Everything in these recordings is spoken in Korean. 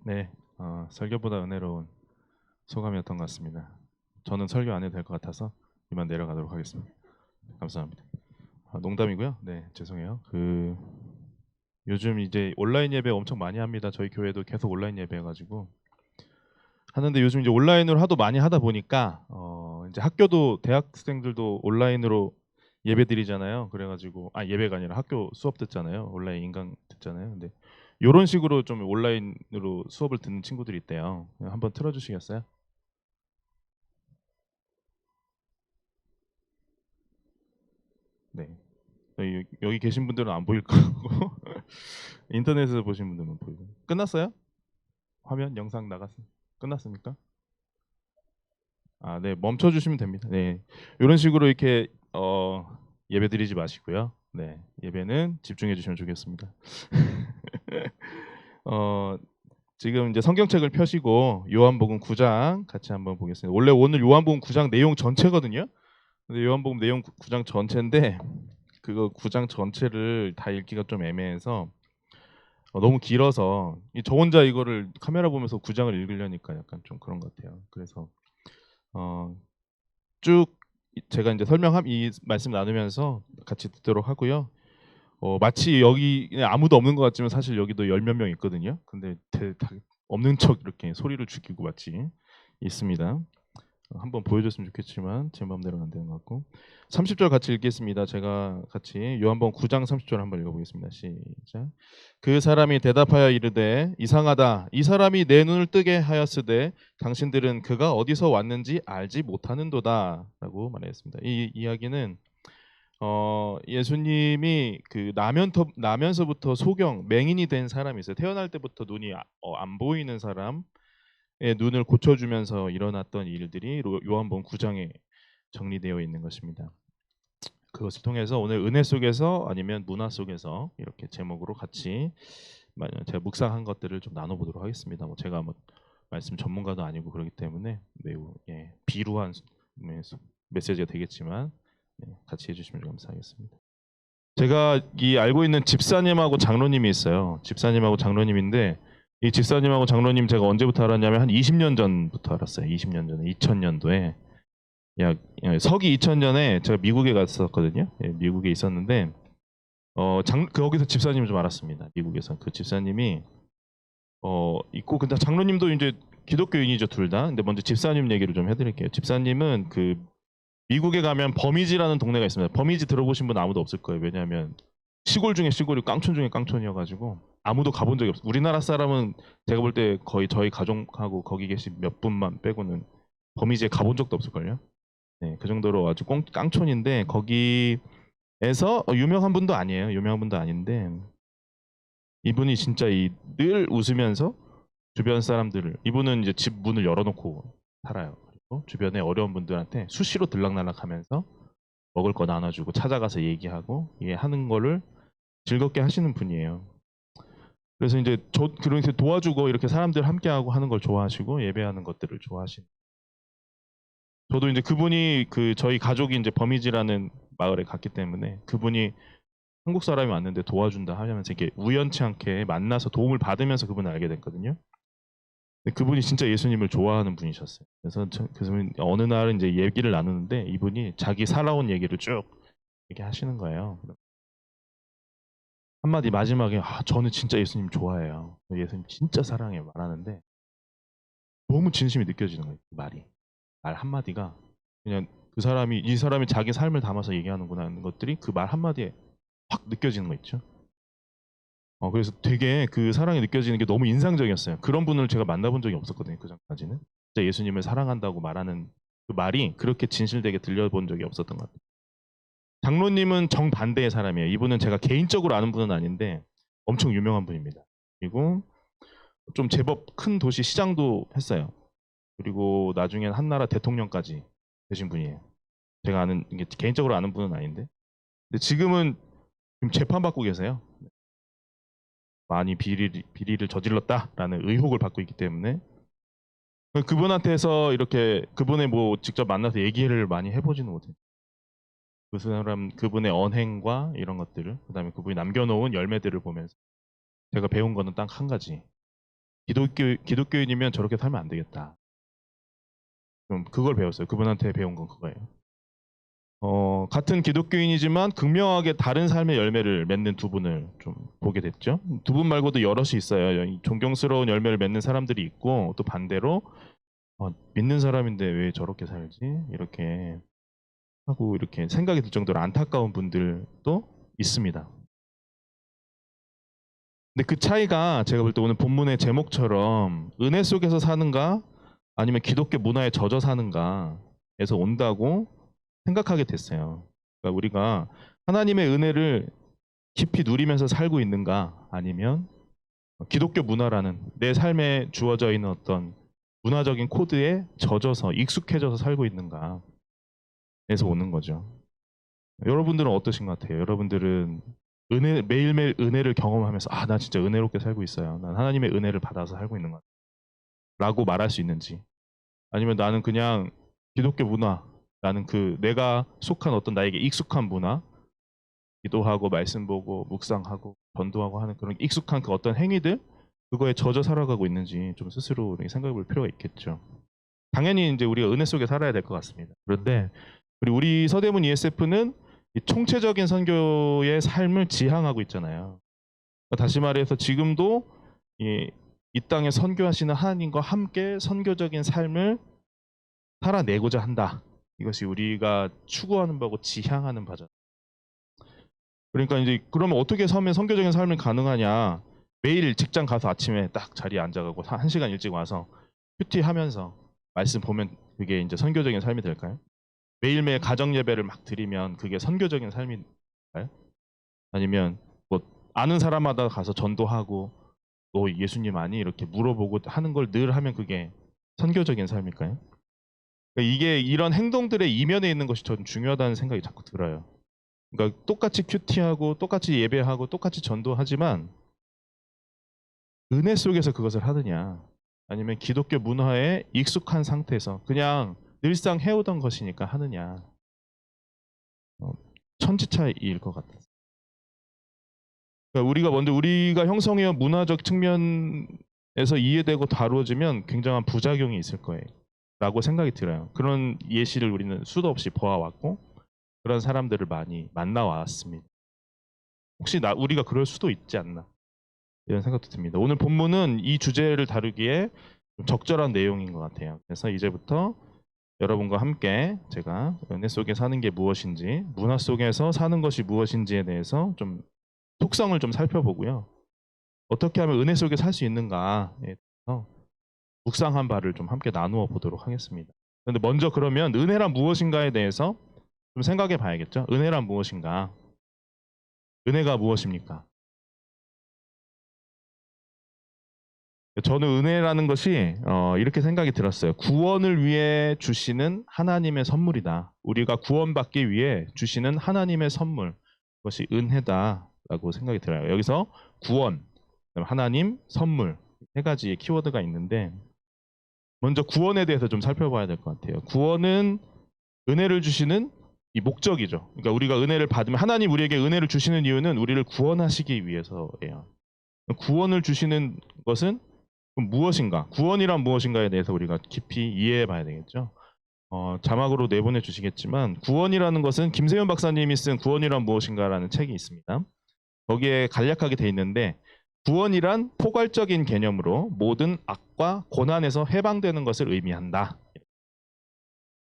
네, 설교보다 은혜로운 소감이었던 것 같습니다. 저는 설교 안 해도 될 것 같아서 이만 내려가도록 하겠습니다. 감사합니다. 농담이고요. 네, 죄송해요. 요즘 이제 온라인 예배 엄청 많이 합니다. 저희 교회도 계속 온라인 예배해가지고 하는데 요즘 이제 온라인으로 하도 많이 하다 보니까 이제 학교도 대학생들도 온라인으로 예배 드리잖아요. 그래가지고 예배가 아니라 학교 수업 듣잖아요. 온라인 인강 듣잖아요. 근데 이런 식으로 좀 온라인으로 수업을 듣는 친구들이 있대요. 한번 틀어주시겠어요? 네. 여기 계신 분들은 안 보일 거고 인터넷에서 보신 분들은 보이고. 끝났어요? 화면 영상 나갔어. 끝났습니까? 네, 멈춰 주시면 됩니다. 네. 이런 식으로 이렇게 예배 드리지 마시고요. 네. 예배는 집중해 주시면 좋겠습니다. 어, 지금 이제 성경책을 펴시고 요한복음 9장 같이 한번 보겠습니다. 원래 오늘 요한복음 9장 내용 전체거든요. 근데 요한복음 내용 9장 전체인데 그거 9장 전체를 다 읽기가 좀 애매해서 너무 길어서 저 혼자 이거를 카메라 보면서 9장을 읽으려니까 약간 좀 그런 것 같아요. 그래서 어, 쭉 제가 이제 이 말씀 나누면서 같이 듣도록 하고요. 마치 여기 아무도 없는 것 같지만 사실 여기도 열 몇 명 있거든요. 근데 다 없는 척 이렇게 소리를 죽이고 마치 있습니다. 한번 보여줬으면 좋겠지만 제 마음대로는 안 되는 것 같고 30절 같이 읽겠습니다. 제가 같이 요한복음 9장 30절 한번 읽어보겠습니다. 시작. 그 사람이 대답하여 이르되 이상하다. 이 사람이 내 눈을 뜨게 하였으되 당신들은 그가 어디서 왔는지 알지 못하는도다 라고 말했습니다. 이 이야기는 예수님이 나면서부터 맹인이 된 사람이 있어요. 태어날 때부터 눈이 안 보이는 사람의 눈을 고쳐주면서 일어났던 일들이 요한복음 9장에 정리되어 있는 것입니다. 그것을 통해서 오늘 은혜 속에서 아니면 문화 속에서 이렇게 제목으로 같이 제가 묵상한 것들을 좀 나눠보도록 하겠습니다. 제가 말씀 전문가도 아니고 그렇기 때문에 매우 비루한 메시지가 되겠지만 같이 해주시면 감사하겠습니다. 제가 알고 있는 집사님하고 장로님이 있어요. 집사님하고 장로님인데 이 집사님하고 장로님 제가 언제부터 알았냐면 한 20년 전부터 알았어요. 20년 전에 2000년도에 서기 2000년에 제가 미국에 갔었거든요. 미국에 있었는데 거기서 집사님을 좀 알았습니다. 미국에서 그 집사님이 있고 근데 장로님도 이제 기독교인이죠 둘 다. 근데 먼저 집사님 얘기를 좀 해드릴게요. 집사님은 미국에 가면 버미지라는 동네가 있습니다. 버미지 들어보신 분 아무도 없을 거예요. 왜냐하면 시골 중에 시골이 깡촌 중에 깡촌이어가지고 아무도 가본 적이 없어요. 우리나라 사람은 제가 볼 때 거의 저희 가족하고 거기 계신 몇 분만 빼고는 버미지에 가본 적도 없을걸요. 네, 그 정도로 아주 깡촌인데 거기에서 유명한 분도 아니에요. 유명한 분도 아닌데 이분이 진짜 늘 웃으면서 주변 사람들을 이분은 이제 집 문을 열어놓고 살아요. 그리고 주변에 어려운 분들한테 수시로 들락날락하면서 먹을 거 나눠주고 찾아가서 얘기하고 하는 거를 즐겁게 하시는 분이에요. 그래서 이제 그렇게 도와주고 이렇게 사람들 함께하고 하는 걸 좋아하시고 예배하는 것들을 좋아하시는. 저도 이제 그분이 저희 가족이 이제 버미지라는 마을에 갔기 때문에 그분이 한국 사람이 왔는데 도와준다 하면서 이렇게 우연치 않게 만나서 도움을 받으면서 그분을 알게 됐거든요. 근데 그분이 진짜 예수님을 좋아하는 분이셨어요. 그래서 어느 날 이제 얘기를 나누는데 이분이 자기 살아온 얘기를 쭉 얘기하시는 거예요. 한마디 마지막에 저는 진짜 예수님 좋아해요. 예수님 진짜 사랑해요 말하는데 너무 진심이 느껴지는 거예요. 그 말 한마디가 그냥 이 사람이 자기 삶을 담아서 얘기하는구나 하는 것들이 그 말 한마디에 확 느껴지는 거 있죠. 그래서 되게 그 사랑이 느껴지는 게 너무 인상적이었어요. 그런 분을 제가 만나본 적이 없었거든요. 그 전까지는. 진짜 예수님을 사랑한다고 말하는 그 말이 그렇게 진실되게 들려본 적이 없었던 것 같아요. 장로님은 정반대의 사람이에요. 이분은 제가 개인적으로 아는 분은 아닌데 엄청 유명한 분입니다. 그리고 좀 제법 큰 도시 시장도 했어요. 그리고 나중엔 한나라 대통령까지 되신 분이에요. 제가 이게 개인적으로 아는 분은 아닌데. 근데 지금은 재판받고 계세요. 많이 비리를 저질렀다라는 의혹을 받고 있기 때문에 그분한테서 이렇게 그분의 직접 만나서 얘기를 많이 해보지는 못해요. 그분의 언행과 이런 것들을 그다음에 그분이 남겨놓은 열매들을 보면서 제가 배운 거는 딱 한 가지. 기독교인이면 저렇게 살면 안 되겠다. 좀 그걸 배웠어요. 그분한테 배운 건 그거예요. 같은 기독교인이지만 극명하게 다른 삶의 열매를 맺는 두 분을 좀 보게 됐죠. 두 분 말고도 여럿이 있어요. 존경스러운 열매를 맺는 사람들이 있고, 또 반대로 믿는 사람인데 왜 저렇게 살지? 이렇게 하고 이렇게 생각이 들 정도로 안타까운 분들도 있습니다. 근데 그 차이가 제가 볼 때 오늘 본문의 제목처럼 은혜 속에서 사는가 아니면 기독교 문화에 젖어 사는가에서 온다고 생각하게 됐어요. 그러니까 우리가 하나님의 은혜를 깊이 누리면서 살고 있는가 아니면 기독교 문화라는 내 삶에 주어져 있는 어떤 문화적인 코드에 젖어서 익숙해져서 살고 있는가에서 오는 거죠. 여러분들은 어떠신 것 같아요? 여러분들은 매일매일 은혜를 경험하면서 나 진짜 은혜롭게 살고 있어요. 난 하나님의 은혜를 받아서 살고 있는 것 같아요. 라고 말할 수 있는지, 아니면 나는 그냥 기독교 문화, 나는 내가 속한 어떤 나에게 익숙한 문화, 기도하고 말씀 보고 묵상하고 전도하고 하는 그런 익숙한 그 어떤 행위들, 그거에 젖어 살아가고 있는지 좀 스스로 생각해 볼 필요가 있겠죠. 당연히 이제 우리가 은혜 속에 살아야 될 것 같습니다. 그런데 우리 서대문 ESF는 총체적인 선교의 삶을 지향하고 있잖아요. 다시 말해서 지금도 이 땅에 선교하시는 하나님과 함께 선교적인 삶을 살아내고자 한다. 이것이 우리가 추구하는 바고 지향하는 바죠. 그러니까 이제 그러면 어떻게 하면 선교적인 삶이 가능하냐? 매일 직장 가서 아침에 딱 자리에 앉아가고 1시간 일찍 와서 큐티하면서 말씀 보면 그게 이제 선교적인 삶이 될까요? 매일매일 가정 예배를 막 드리면 그게 선교적인 삶인가요? 아니면 뭐 아는 사람마다 가서 전도하고 너 예수님 아니? 이렇게 물어보고 하는 걸 늘 하면 그게 선교적인 삶일까요? 그러니까 이게 이런 행동들의 이면에 있는 것이 전 중요하다는 생각이 자꾸 들어요. 그러니까 똑같이 큐티하고 똑같이 예배하고 똑같이 전도하지만 은혜 속에서 그것을 하느냐, 아니면 기독교 문화에 익숙한 상태에서 그냥 늘상 해오던 것이니까 하느냐, 천지차이일 것 같아요. 그러니까 우리가 먼저 우리가 형성해온 문화적 측면에서 이해되고 다루어지면 굉장한 부작용이 있을 거예요 라고 생각이 들어요. 그런 예시를 우리는 수도 없이 보아왔고 그런 사람들을 많이 만나왔습니다. 혹시 우리가 그럴 수도 있지 않나 이런 생각도 듭니다. 오늘 본문은 이 주제를 다루기에 좀 적절한 내용인 것 같아요. 그래서 이제부터 여러분과 함께 제가 은혜 속에 사는 게 무엇인지, 문화 속에서 사는 것이 무엇인지에 대해서 좀 속성을 좀 살펴보고요. 어떻게 하면 은혜 속에 살 수 있는가에 대해서 묵상한 바를 좀 함께 나누어 보도록 하겠습니다. 그런데 먼저 그러면 은혜란 무엇인가에 대해서 좀 생각해 봐야겠죠. 은혜란 무엇인가? 은혜가 무엇입니까? 저는 은혜라는 것이 이렇게 생각이 들었어요. 구원을 위해 주시는 하나님의 선물이다. 우리가 구원받기 위해 주시는 하나님의 선물, 그것이 은혜다라고 생각이 들어요. 여기서 구원, 하나님, 선물 세 가지의 키워드가 있는데 먼저 구원에 대해서 좀 살펴봐야 될 것 같아요. 구원은 은혜를 주시는 이 목적이죠. 그러니까 우리가 은혜를 받으면 하나님 우리에게 은혜를 주시는 이유는 우리를 구원하시기 위해서예요. 구원을 주시는 것은 무엇인가? 구원이란 무엇인가에 대해서 우리가 깊이 이해해 봐야 되겠죠. 자막으로 내보내 주시겠지만 구원이라는 것은 김세윤 박사님이 쓴 구원이란 무엇인가라는 책이 있습니다. 거기에 간략하게 돼 있는데 구원이란 포괄적인 개념으로 모든 악과 고난에서 해방되는 것을 의미한다.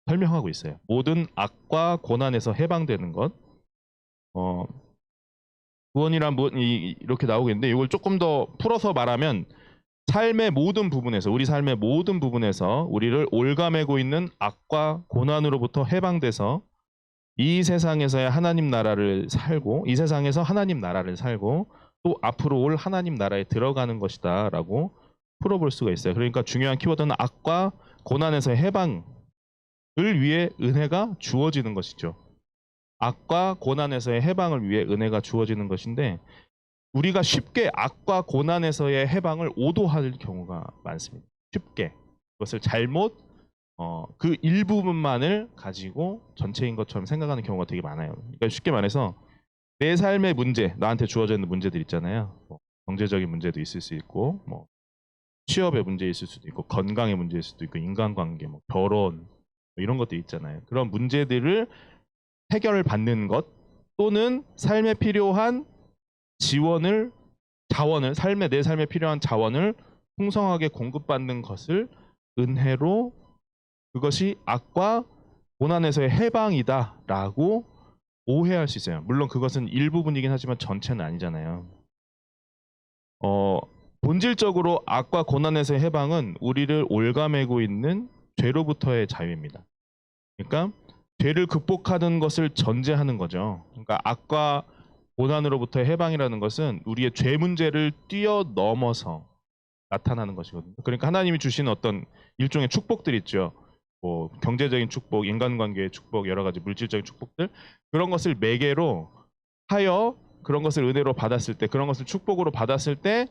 설명하고 있어요. 모든 악과 고난에서 해방되는 것. 구원이란 이렇게 나오겠는데 이걸 조금 더 풀어서 말하면 삶의 모든 부분에서, 우리 삶의 모든 부분에서 우리를 올가매고 있는 악과 고난으로부터 해방돼서 이 세상에서의 하나님 나라를 살고, 이 세상에서 하나님 나라를 살고 또 앞으로 올 하나님 나라에 들어가는 것이다 라고 풀어볼 수가 있어요. 그러니까 중요한 키워드는 악과 고난에서의 해방을 위해 은혜가 주어지는 것이죠. 악과 고난에서의 해방을 위해 은혜가 주어지는 것인데 우리가 쉽게 악과 고난에서의 해방을 오도할 경우가 많습니다. 쉽게 그것을 잘못 그 일부분만을 가지고 전체인 것처럼 생각하는 경우가 되게 많아요. 그러니까 쉽게 말해서 내 삶의 문제, 나한테 주어져 있는 문제들 있잖아요. 경제적인 문제도 있을 수 있고 취업의 문제 있을 수도 있고 건강의 문제일 수도 있고 인간관계, 뭐 결혼 뭐 이런 것도 있잖아요. 그런 문제들을 해결을 받는 것 또는 삶에 필요한 내 삶에 필요한 자원을 풍성하게 공급받는 것을 은혜로 그것이 악과 고난에서의 해방이다라고 오해할 수 있어요. 물론 그것은 일부분이긴 하지만 전체는 아니잖아요. 본질적으로 악과 고난에서의 해방은 우리를 옭아매고 있는 죄로부터의 자유입니다. 그러니까 죄를 극복하는 것을 전제하는 거죠. 그러니까 악과 고난으로부터의 해방이라는 것은 우리의 죄 문제를 뛰어넘어서 나타나는 것이거든요. 그러니까 하나님이 주시는 어떤 일종의 축복들 있죠. 뭐 경제적인 축복, 인간관계의 축복, 여러 가지 물질적인 축복들 그런 것을 매개로 하여 그런 것을 은혜로 받았을 때, 그런 것을 축복으로 받았을 때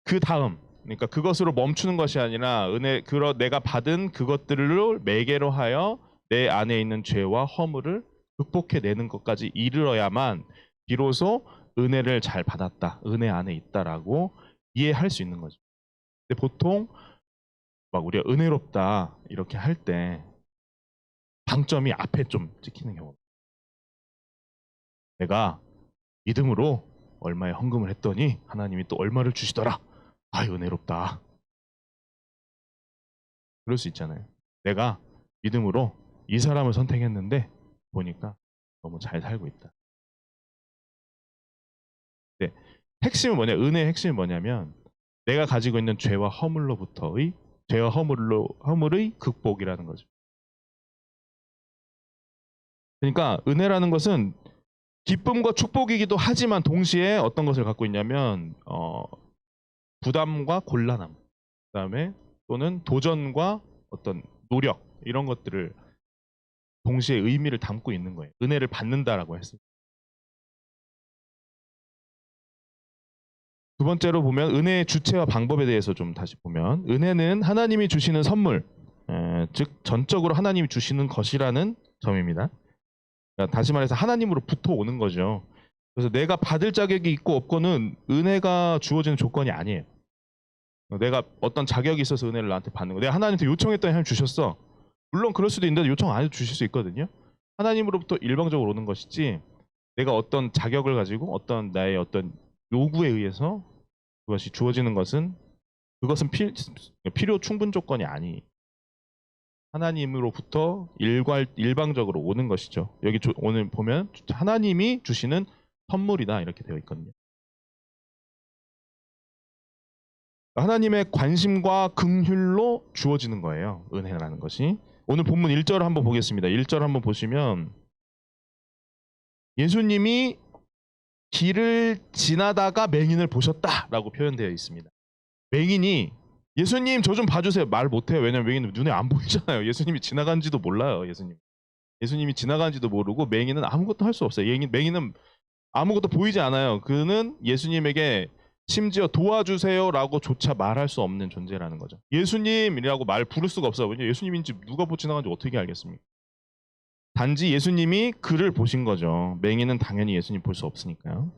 그 다음, 그러니까 그것으로 멈추는 것이 아니라 내가 받은 그것들을 매개로 하여 내 안에 있는 죄와 허물을 극복해내는 것까지 이르러야만 비로소 은혜를 잘 받았다, 은혜 안에 있다라고 이해할 수 있는 거죠. 근데 보통 막 우리가 은혜롭다 이렇게 할 때 방점이 앞에 좀 찍히는 경우. 내가 믿음으로 얼마의 헌금을 했더니 하나님이 또 얼마를 주시더라. 아, 은혜롭다. 그럴 수 있잖아요. 내가 믿음으로 이 사람을 선택했는데 보니까 너무 잘 살고 있다. 네, 핵심은 뭐냐? 은혜의 핵심이 뭐냐면 내가 가지고 있는 죄와 허물의 극복이라는 거죠. 그러니까 은혜라는 것은 기쁨과 축복이기도 하지만 동시에 어떤 것을 갖고 있냐면 부담과 곤란함, 그다음에 또는 도전과 어떤 노력 이런 것들을 동시에 의미를 담고 있는 거예요. 은혜를 받는다라고 했을 때. 두 번째로 보면 은혜의 주체와 방법에 대해서 좀 다시 보면 은혜는 하나님이 주시는 선물, 즉 전적으로 하나님이 주시는 것이라는 점입니다. 그러니까 다시 말해서 하나님으로부터 오는 거죠. 그래서 내가 받을 자격이 있고 없고는 은혜가 주어지는 조건이 아니에요. 내가 어떤 자격이 있어서 은혜를 나한테 받는 거. 내가 하나님한테 요청했더니 하나님 주셨어. 물론 그럴 수도 있는데 요청 안 해도 주실 수 있거든요. 하나님으로부터 일방적으로 오는 것이지 내가 어떤 자격을 가지고 어떤 나의 어떤 요구에 의해서 그것이 주어지는 그것은 필요 충분 조건이 아니. 하나님으로부터 일방적으로 오는 것이죠. 여기 오늘 보면 하나님이 주시는 선물이다 이렇게 되어 있거든요. 하나님의 관심과 긍휼로 주어지는 거예요. 은혜라는 것이. 오늘 본문 1절을 한번 보겠습니다. 1절 한번 보시면 예수님이 길을 지나다가 맹인을 보셨다라고 표현되어 있습니다. 맹인이 예수님 저 좀 봐주세요. 말 못해요. 왜냐면 맹인은 눈에 안 보이잖아요. 예수님이 지나간지도 몰라요. 예수님이 지나간지도 모르고 맹인은 아무것도 할 수 없어요. 맹인은 아무것도 보이지 않아요. 그는 예수님에게 심지어 도와주세요라고 조차 말할 수 없는 존재라는 거죠. 예수님이라고 말 부를 수가 없어요. 왜냐면 예수님인지 누가 지나간지 어떻게 알겠습니까? 단지 예수님이 그를 보신 거죠. 맹인은 당연히 예수님 볼 수 없으니까요.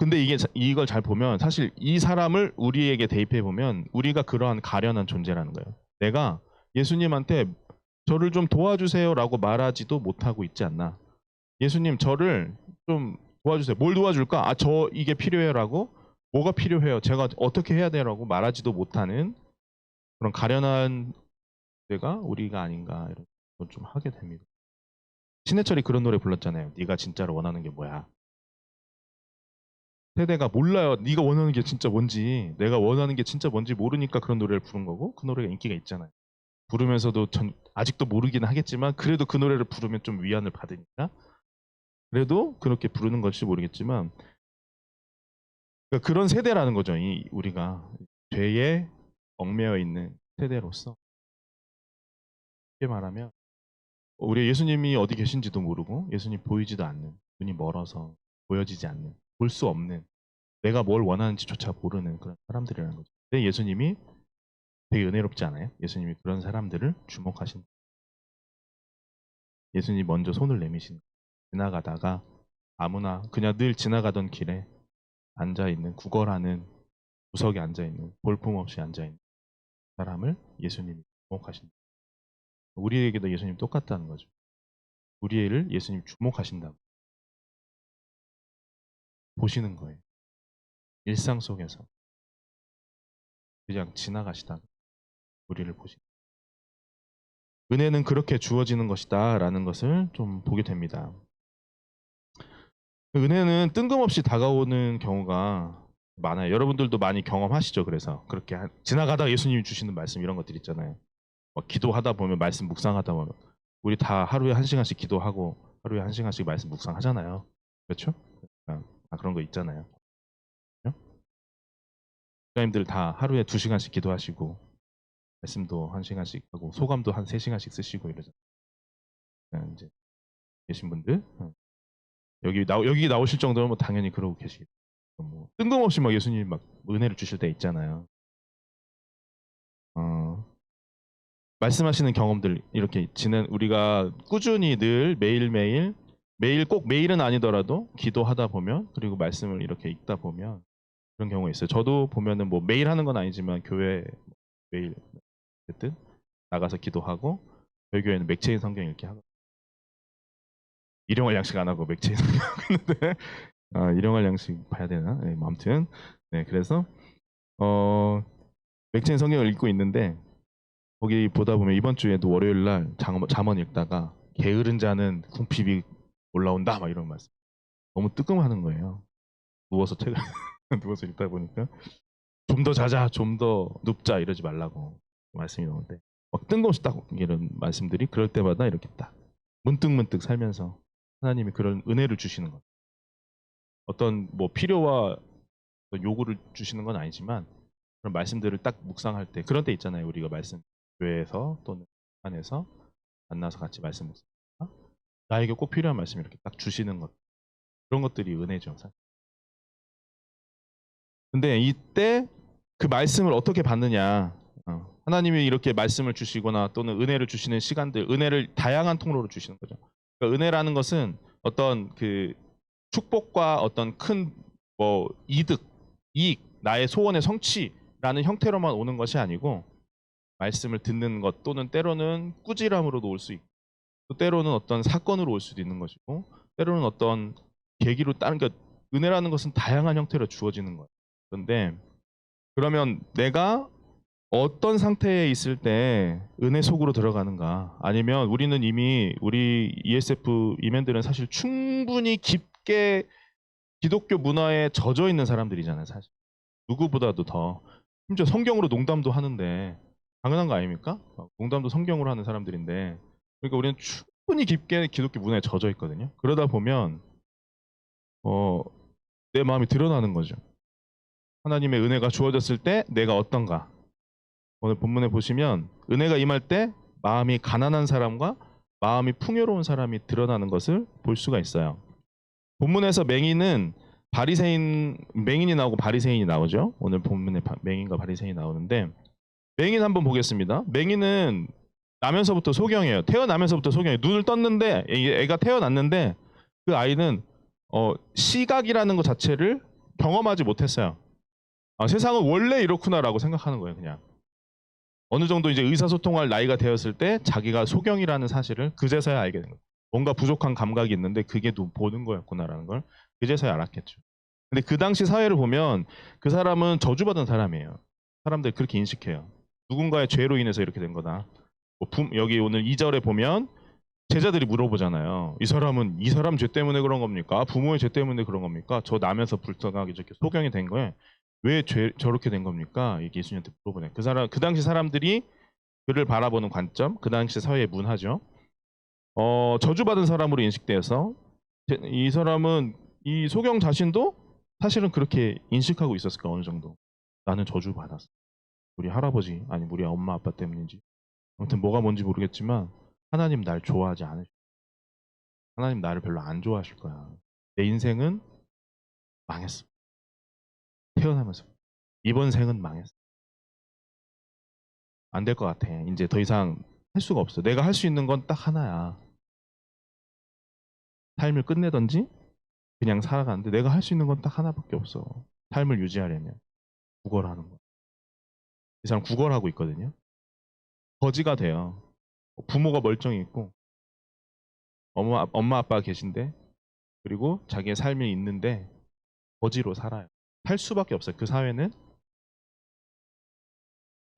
근데 이걸 잘 보면 사실 이 사람을 우리에게 대입해 보면 우리가 그러한 가련한 존재라는 거예요. 내가 예수님한테 저를 좀 도와주세요라고 말하지도 못하고 있지 않나. 예수님 저를 좀 도와주세요. 뭘 도와줄까? 저 이게 필요해요라고 뭐가 필요해요? 제가 어떻게 해야 돼요라고 말하지도 못하는 그런 가련한 데가 우리가 아닌가 이런 걸 좀 하게 됩니다. 신해철이 그런 노래 불렀잖아요. 네가 진짜로 원하는 게 뭐야? 세대가 몰라요. 네가 원하는 게 진짜 뭔지, 내가 원하는 게 진짜 뭔지 모르니까 그런 노래를 부른 거고 그 노래가 인기가 있잖아요. 부르면서도 아직도 모르긴 하겠지만 그래도 그 노래를 부르면 좀 위안을 받으니까 그래도 그렇게 부르는 걸지 모르겠지만 그러니까 그런 세대라는 거죠. 우리가 죄에 얽매여 있는 세대로서 쉽게 말하면 우리 예수님이 어디 계신지도 모르고 예수님 보이지도 않는 눈이 멀어서 보여지지 않는 볼 수 없는 내가 뭘 원하는지조차 모르는 그런 사람들이라는 거죠. 근데 예수님이 되게 은혜롭지 않아요? 예수님이 그런 사람들을 주목하신 예수님이 먼저 손을 내미신 지나가다가 아무나 그냥 늘 지나가던 길에 앉아있는 구걸하는 구석에 앉아 있는 볼품없이 앉아 있는 사람을 예수님이 주목하신다. 우리에게도 예수님 똑같다는 거죠. 우리를 예수님 주목하신다고 보시는 거예요. 일상 속에서 그냥 지나가시다가 우리를 보시는. 은혜는 그렇게 주어지는 것이다라는 것을 좀 보게 됩니다. 은혜는 뜬금없이 다가오는 경우가 많아요. 여러분들도 많이 경험하시죠. 그래서 그렇게 지나가다가 예수님이 주시는 말씀 이런 것들 있잖아요. 기도하다 보면 말씀 묵상하다 보면 우리 다 하루에 1시간씩 기도하고 하루에 1시간씩 말씀 묵상하잖아요. 그렇죠? 다 그런 거 있잖아요. 목사님들 다 하루에 2시간씩 기도하시고 말씀도 1시간씩 하고 소감도 한 3시간씩 쓰시고 이러잖아요. 이제 계신 분들 여기 나오실 정도면 뭐 당연히 그러고 계시겠죠. 뭐 뜬금없이 막 예수님이 막 은혜를 주실 때 있잖아요. 말씀하시는 경험들 이렇게 우리가 꾸준히 늘 매일매일 꼭 매일은 아니더라도 기도하다 보면 그리고 말씀을 이렇게 읽다 보면 그런 경우가 있어요. 저도 보면은 뭐 매일 하는 건 아니지만 교회 매일 어쨌든 나가서 기도하고 저희 교회는 맥체인 성경 읽기 하고 일용할 양식 안 하고 맥체인 성경 하는데 일용할 양식 봐야 되나? 네, 뭐 아무튼 네 그래서 맥체인 성경을 읽고 있는데 거기 보다 보면 이번 주에도 월요일 날 잠언 읽다가 게으른 자는 궁핍이 올라온다 막 이런 말씀. 너무 뜨끔하는 거예요. 누워서 책을 누워서 읽다 보니까 좀 더 자자, 좀 더 눕자 이러지 말라고 말씀이 나오는데 막 뜬금없이 딱 이런 말씀들이 그럴 때마다 이렇게 딱 문득문득 살면서 하나님이 그런 은혜를 주시는 것. 어떤 뭐 필요와 요구를 주시는 건 아니지만 그런 말씀들을 딱 묵상할 때 그런 때 있잖아요. 우리가 말씀 교회에서 또는 안에서 만나서 같이 말씀 묵상하다가 나에게 꼭 필요한 말씀 이렇게 딱 주시는 것 그런 것들이 은혜죠. 사실. 근데 이때 그 말씀을 어떻게 받느냐 하나님이 이렇게 말씀을 주시거나 또는 은혜를 주시는 시간들 은혜를 다양한 통로로 주시는 거죠. 그러니까 은혜라는 것은 어떤 그 축복과 어떤 큰 뭐 이익, 나의 소원의 성취라는 형태로만 오는 것이 아니고 말씀을 듣는 것 또는 때로는 꾸지람으로도 올 수 있고 또 때로는 어떤 사건으로 올 수도 있는 것이고 때로는 어떤 계기로 그러니까 은혜라는 것은 다양한 형태로 주어지는 거예요. 그런데 그러면 내가 어떤 상태에 있을 때 은혜 속으로 들어가는가 아니면 우리는 이미 우리 ESF 이맨들은 사실 충분히 깊게 기독교 문화에 젖어 있는 사람들이잖아요. 사실 누구보다도 더 심지어 성경으로 농담도 하는데 당연한 거 아닙니까? 농담도 성경으로 하는 사람들인데 그러니까 우리는 충분히 깊게 기독교 문화에 젖어 있거든요. 그러다 보면 내 마음이 드러나는 거죠. 하나님의 은혜가 주어졌을 때 내가 어떤가. 오늘 본문에 보시면 은혜가 임할 때 마음이 가난한 사람과 마음이 풍요로운 사람이 드러나는 것을 볼 수가 있어요. 본문에서 맹인은 맹인이 나오고 바리새인이 나오죠. 오늘 본문에 맹인과 바리새인이 나오는데 맹인 한번 보겠습니다. 맹인은 나면서부터 소경이에요. 태어나면서부터 소경이에요. 눈을 떴는데 애가 태어났는데 그 아이는 시각이라는 것 자체를 경험하지 못했어요. 세상은 원래 이렇구나라고 생각하는 거예요. 그냥 어느 정도 이제 의사소통할 나이가 되었을 때 자기가 소경이라는 사실을 그제서야 알게 된 거예요. 뭔가 부족한 감각이 있는데 그게 보는 거였구나라는 걸 그제서야 알았겠죠. 근데 그 당시 사회를 보면 그 사람은 저주받은 사람이에요. 사람들이 그렇게 인식해요. 누군가의 죄로 인해서 이렇게 된 거다. 여기 오늘 2절에 보면 제자들이 물어보잖아요. 이 사람 죄 때문에 그런 겁니까? 부모의 죄 때문에 그런 겁니까? 저 나면서 불쌍하게 저렇게 소경이 된 거예요. 왜 저렇게 된 겁니까? 이게 예수님한테 물어보네. 그 당시 사람들이 그를 바라보는 관점, 그 당시 사회의 문화죠. 저주받은 사람으로 인식되어서 이 사람은 이 소경 자신도 사실은 그렇게 인식하고 있었을까 어느 정도. 나는 저주받았어. 우리 할아버지 아니 우리 엄마 아빠 때문인지 아무튼 뭐가 뭔지 모르겠지만 하나님 날 좋아하지 않으실 하나님 나를 별로 안 좋아하실 거야. 내 인생은 망했어. 태어나면서 이번 생은 망했어. 안 될 것 같아. 이제 더 이상 할 수가 없어. 내가 할 수 있는 건 딱 하나야. 삶을 끝내든지 그냥 살아가는데 내가 할 수 있는 건 딱 하나밖에 없어. 삶을 유지하려면. 구걸하는 거예요. 이 사람 구걸하고 있거든요. 거지가 돼요. 부모가 멀쩡히 있고 엄마 아빠가 계신데 그리고 자기의 삶이 있는데 거지로 살아요. 살 수밖에 없어요. 그 사회는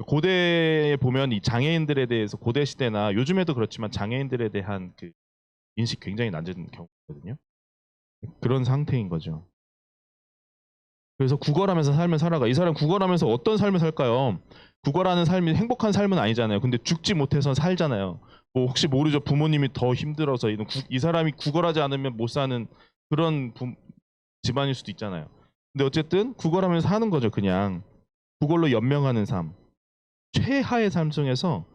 고대에 보면 이 장애인들에 대해서 고대 시대나 요즘에도 그렇지만 장애인들에 대한 그 인식 굉장히 낮은 경우거든요. 그런 상태인 거죠. 그래서 구걸하면서 삶을 살아가. 이 사람 구걸하면서 어떤 삶을 살까요? 구걸하는 삶이 행복한 삶은 아니잖아요. 근데 죽지 못해서 살잖아요. 뭐 혹시 모르죠. 부모님이 더 힘들어서 이 사람이 구걸하지 않으면 못 사는 그런 집안일 수도 있잖아요. 근데 어쨌든 구걸하면서 사는 거죠. 그냥 구걸로 연명하는 삶. 최하의 삶 중에서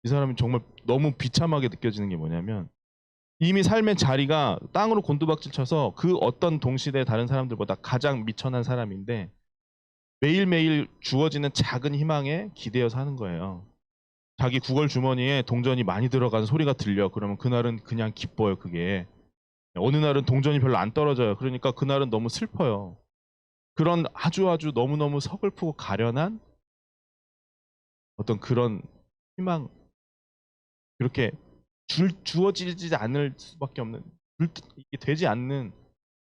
이 사람이 정말 너무 비참하게 느껴지는 게 뭐냐면 이미 삶의 자리가 땅으로 곤두박질 쳐서 그 어떤 동시대 다른 사람들보다 가장 미천한 사람인데 매일매일 주어지는 작은 희망에 기대어 사는 거예요. 자기 구걸 주머니에 동전이 많이 들어간 소리가 들려. 그러면 그날은 그냥 기뻐요. 그게. 어느 날은 동전이 별로 안 떨어져요. 그러니까 그날은 너무 슬퍼요. 그런 아주 너무너무 서글프고 가련한 어떤 그런 희망, 그렇게 주어지지 않을 수밖에 없는, 이게 되지 않는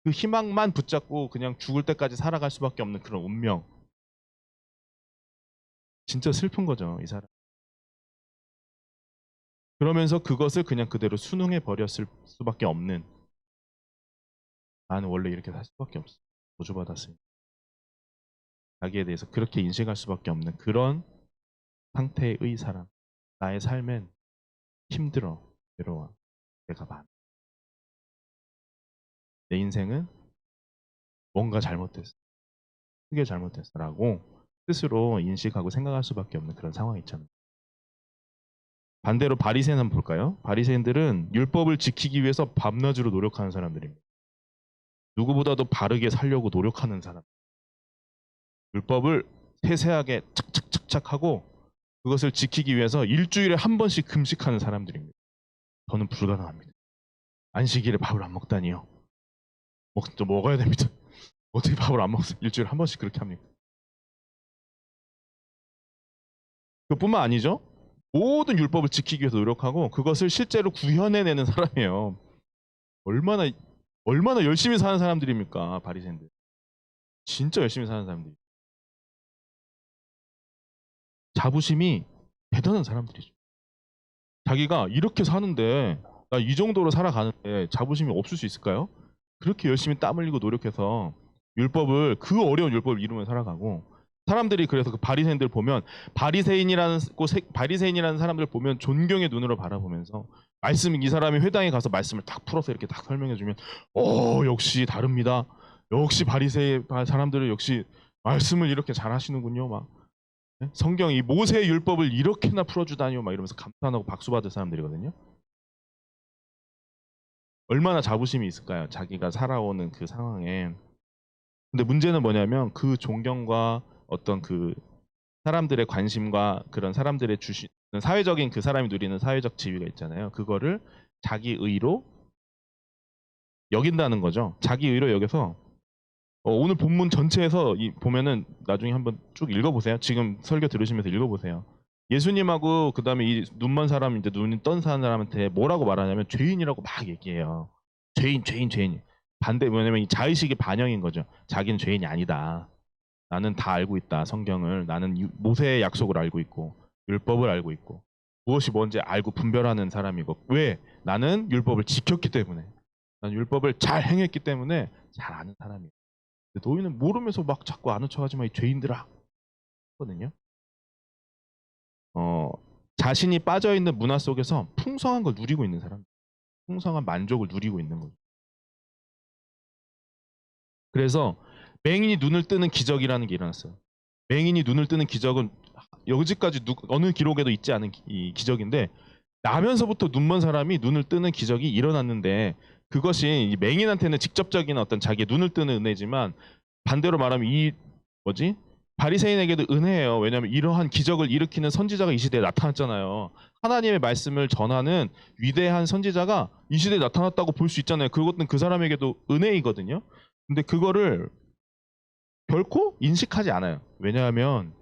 그 희망만 붙잡고 그냥 죽을 때까지 살아갈 수밖에 없는 그런 운명. 진짜 슬픈 거죠, 이 사람. 그러면서 그것을 그냥 그대로 순응해 버렸을 수밖에 없는, 나는 원래 이렇게 살 수밖에 없어. 저주받았으니. 자기에 대해서 그렇게 인식할 수밖에 없는 그런 상태의 사람. 나의 삶엔 힘들어, 괴로워, 내가 많아. 내 인생은 뭔가 잘못됐어. 크게 잘못됐어라고 스스로 인식하고 생각할 수밖에 없는 그런 상황이 있잖아요. 반대로 바리새인 한번 볼까요? 바리새인들은 율법을 지키기 위해서 밤낮으로 노력하는 사람들입니다. 누구보다도 바르게 살려고 노력하는 사람. 율법을 세세하게 착착착착 하고 그것을 지키기 위해서 일주일에 한 번씩 금식하는 사람들입니다. 저는 불가능합니다. 안식일에 밥을 안 먹다니요. 또 먹어야 됩니다. 어떻게 밥을 안 먹어서 일주일에 한 번씩 그렇게 합니까? 그뿐만 아니죠. 모든 율법을 지키기 위해서 노력하고 그것을 실제로 구현해내는 사람이에요. 얼마나 열심히 사는 사람들입니까, 바리새인들. 진짜 열심히 사는 사람들. 자부심이 대단한 사람들이죠. 자기가 이렇게 사는데 나 이 정도로 살아가는데 자부심이 없을 수 있을까요? 그렇게 열심히 땀 흘리고 노력해서 율법을, 그 어려운 율법을 이루며 살아가고, 사람들이 그래서 그 바리새인들 보면 바리새인이라는 사람들 보면 존경의 눈으로 바라보면서 이 사람이 회당에 가서 말씀을 딱 풀어서 이렇게 딱 설명해 주면 역시 다릅니다. 역시 바리새 사람들은 역시 말씀을 이렇게 잘 하시는군요. 막 성경 이 모세의 율법을 이렇게나 풀어주다니요 막 이러면서 감탄하고 박수 받을 사람들이거든요. 얼마나 자부심이 있을까요? 자기가 살아오는 그 상황에. 근데 문제는 뭐냐면 그 존경과 어떤 그 사람들의 관심과 그런 사람들의 주시는 사회적인, 그 사람이 누리는 사회적 지위가 있잖아요. 그거를 자기 의로 여긴다는 거죠. 자기 의로 여겨서 오늘 본문 전체에서 보면은 나중에 한번 쭉 읽어보세요. 지금 설교 들으시면서 읽어보세요. 예수님하고 그다음에 이 눈먼 사람, 이제 눈이 떤 사람한테 뭐라고 말하냐면 죄인이라고 막 얘기해요. 죄인. 반대, 뭐냐면 이 자의식의 반영인 거죠. 자기는 죄인이 아니다. 나는 다 알고 있다. 성경을. 나는 모세의 약속을 알고 있고 율법을 알고 있고 무엇이 뭔지 알고 분별하는 사람이고. 왜? 나는 율법을 지켰기 때문에. 나는 율법을 잘 행했기 때문에 잘 아는 사람이에요. 너희는 모르면서 막 자꾸 아는 척하지 마, 이 죄인들아. 거든요. 자신이 빠져 있는 문화 속에서 풍성한 걸 누리고 있는 사람, 풍성한 만족을 누리고 있는 거죠. 그래서 맹인이 눈을 뜨는 기적이라는 게 일어났어요. 맹인이 눈을 뜨는 기적은 여기까지 어느 기록에도 있지 않은 기적인데, 나면서부터 눈먼 사람이 눈을 뜨는 기적이 일어났는데, 그것이 맹인한테는 직접적인 어떤 자기의 눈을 뜨는 은혜지만 반대로 말하면 바리새인에게도 은혜예요. 왜냐하면 이러한 기적을 일으키는 선지자가 이 시대에 나타났잖아요. 하나님의 말씀을 전하는 위대한 선지자가 이 시대에 나타났다고 볼 수 있잖아요. 그것은 그 사람에게도 은혜이거든요. 근데 그거를 결코 인식하지 않아요. 왜냐하면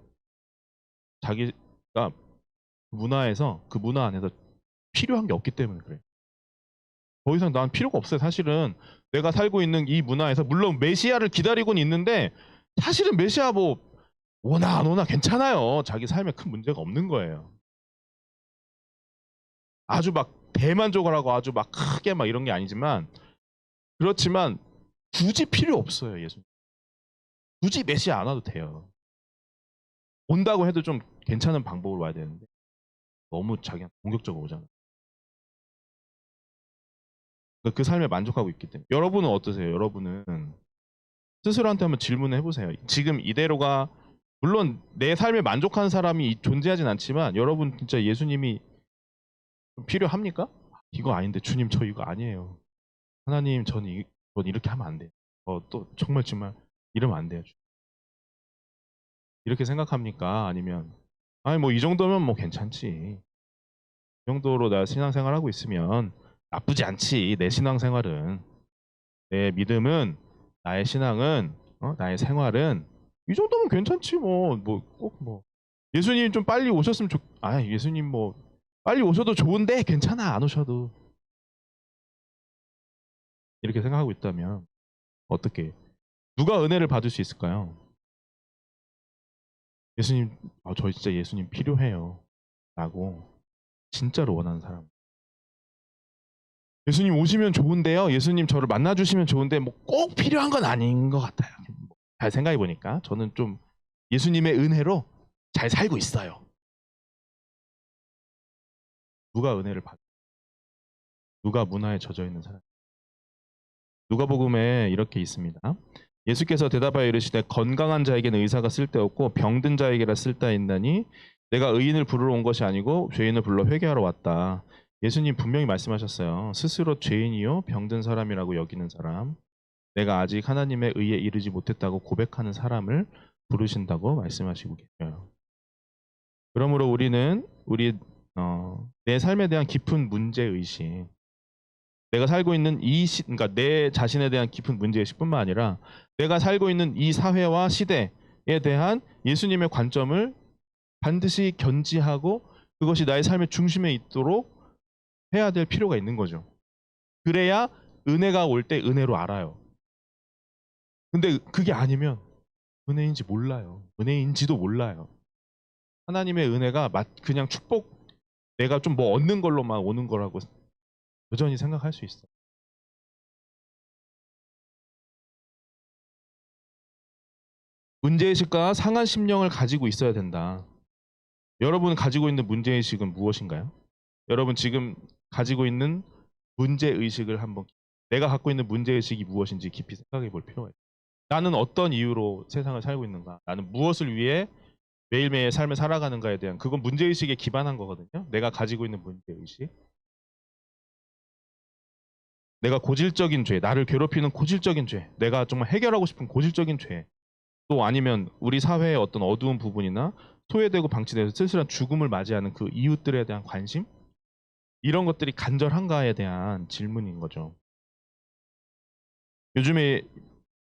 자기가 문화에서 그 문화 안에서 필요한 게 없기 때문에 그래요. 더 이상 난 필요가 없어요. 사실은 내가 살고 있는 이 문화에서 물론 메시아를 기다리고는 있는데 사실은 메시아 뭐 오나 안 오나 괜찮아요. 자기 삶에 큰 문제가 없는 거예요. 아주 막 대만족을 하고 아주 막 크게 막 이런 게 아니지만 그렇지만 굳이 필요 없어요. 예수님. 굳이 메시아 안 와도 돼요. 온다고 해도 좀 괜찮은 방법으로 와야 되는데 너무 자기가 공격적으로 오잖아요. 그 삶에 만족하고 있기 때문에. 여러분은 어떠세요? 여러분은 스스로한테 한번 질문을 해보세요. 지금 이대로가 물론 내 삶에 만족하는 사람이 존재하진 않지만 여러분 진짜 예수님이 필요합니까? 이거 아닌데 주님 저 이거 아니에요. 하나님 전 이렇게 하면 안 돼요. 또 정말 이러면 안 돼요. 이렇게 생각합니까? 아니면 아니 뭐 이 정도면 뭐 괜찮지. 이 정도로 나 신앙생활 하고 있으면 나쁘지 않지. 내 신앙생활은 내 믿음은 나의 신앙은 나의 생활은 이 정도면 괜찮지 뭐 꼭 뭐 예수님 좀 빨리 오셨으면 예수님 뭐 빨리 오셔도 좋은데 괜찮아 안 오셔도 이렇게 생각하고 있다면 어떻게 누가 은혜를 받을 수 있을까요? 예수님 저 진짜 예수님 필요해요 라고 진짜로 원하는 사람. 예수님 오시면 좋은데요. 예수님 저를 만나주시면 좋은데 뭐 꼭 필요한 건 아닌 것 같아요. 잘 생각해 보니까 저는 좀 예수님의 은혜로 잘 살고 있어요. 누가 은혜를 받? 누가 문화에 젖어 있는 사람? 누가복음에 이렇게 있습니다. 예수께서 대답하여 이르시되 건강한 자에게는 의사가 쓸데없고 병든 자에게라 쓸데있나니 내가 의인을 부르러 온 것이 아니고 죄인을 불러 회개하러 왔다. 예수님 분명히 말씀하셨어요. 스스로 죄인이요 병든 사람이라고 여기는 사람, 내가 아직 하나님의 의에 이르지 못했다고 고백하는 사람을 부르신다고 말씀하시고 계세요. 그러므로 우리는 내 삶에 대한 깊은 문제의식, 내가 살고 있는 그러니까 내 자신에 대한 깊은 문제의식뿐만 아니라 내가 살고 있는 이 사회와 시대에 대한 예수님의 관점을 반드시 견지하고 그것이 나의 삶의 중심에 있도록 해야 될 필요가 있는 거죠. 그래야 은혜가 올 때 은혜로 알아요. 근데 그게 아니면 은혜인지 몰라요. 은혜인지도 몰라요. 하나님의 은혜가 그냥 축복, 내가 좀 뭐 얻는 걸로만 오는 거라고 여전히 생각할 수 있어. 문제의식과 상한 심령을 가지고 있어야 된다. 여러분 가지고 있는 문제의식은 무엇인가요? 여러분 지금 가지고 있는 문제의식을 한번 내가 갖고 있는 문제의식이 무엇인지 깊이 생각해 볼 필요가 있어요. 나는 어떤 이유로 세상을 살고 있는가? 나는 무엇을 위해 매일매일 삶을 살아가는가에 대한 그건 문제의식에 기반한 거거든요. 내가 가지고 있는 문제의식. 내가 고질적인 죄, 나를 괴롭히는 고질적인 죄, 내가 정말 해결하고 싶은 고질적인 죄, 또 아니면 우리 사회의 어떤 어두운 부분이나 소외되고 방치돼서 쓸쓸한 죽음을 맞이하는 그 이웃들에 대한 관심? 이런 것들이 간절한가에 대한 질문인 거죠. 요즘에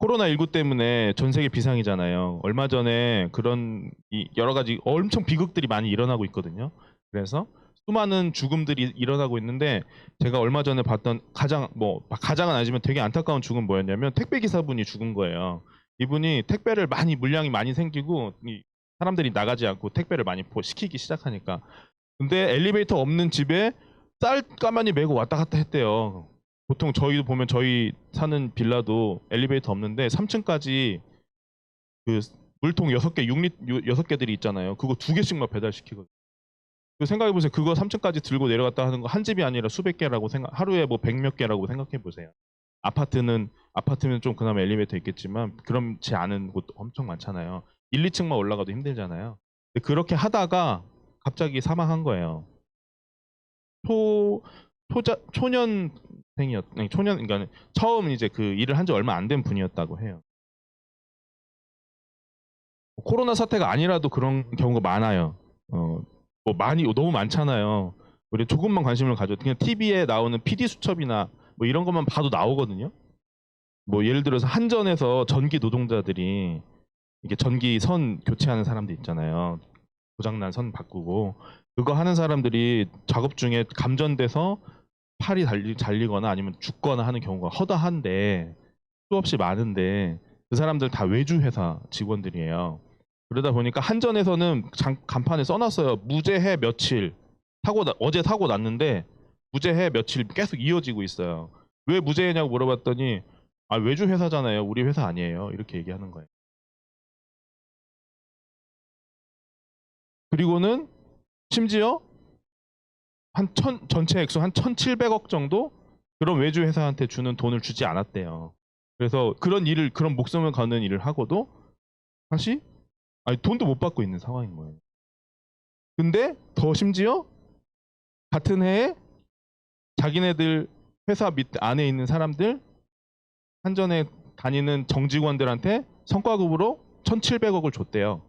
코로나19 때문에 전 세계 비상이잖아요. 얼마 전에 그런 여러 가지 엄청 비극들이 많이 일어나고 있거든요. 그래서 수많은 죽음들이 일어나고 있는데 제가 얼마 전에 봤던 가장은 아니지만 되게 안타까운 죽음 뭐였냐면 택배 기사분이 죽은 거예요. 이분이 택배를 물량이 많이 생기고 사람들이 나가지 않고 택배를 많이 시키기 시작하니까 근데 엘리베이터 없는 집에 쌀가마니 메고 왔다 갔다 했대요. 보통 저희도 보면 저희 사는 빌라도 엘리베이터 없는데 3층까지 그 물통 6개, 6개들이 있잖아요. 그거 2개씩만 배달시키거든요. 생각해보세요. 그거 3층까지 들고 내려갔다 하는 거 한 집이 아니라 수백 개라고 하루에 뭐 100몇 개라고 생각해보세요. 아파트면 좀 그나마 엘리베이터 있겠지만 그렇지 않은 곳도 엄청 많잖아요. 1, 2층만 올라가도 힘들잖아요. 그렇게 하다가 갑자기 사망한 거예요. 그러니까 처음 이제 그 일을 한 지 얼마 안 된 분이었다고 해요. 코로나 사태가 아니라도 그런 경우가 많아요. 너무 많잖아요. 우리 조금만 관심을 가져. 그냥 TV에 나오는 PD 수첩이나 뭐 이런 것만 봐도 나오거든요. 뭐 예를 들어서 한전에서 전기 노동자들이 이게 전기 선 교체하는 사람들 있잖아요. 고장난 선 바꾸고 그거 하는 사람들이 작업 중에 감전돼서 팔이 잘리거나 아니면 죽거나 하는 경우가 허다한데 수없이 많은데 그 사람들 다 외주 회사 직원들이에요. 그러다 보니까 한전에서는 간판에 써놨어요. 무죄해 며칠. 어제 사고 났는데 무죄해 며칠 계속 이어지고 있어요. 왜 무죄냐고 물어봤더니 아 외주 회사잖아요. 우리 회사 아니에요. 이렇게 얘기하는 거예요. 그리고는 심지어 전체 액수 한 1,700억 정도 그런 외주 회사한테 주는 돈을 주지 않았대요. 그래서 그런 목숨을 거는 일을 하고도 다시 돈도 못 받고 있는 상황인 거예요. 근데 더 심지어 같은 해에 자기네들 회사 밑 안에 있는 사람들 한전에 다니는 정직원들한테 성과급으로 1,700억을 줬대요.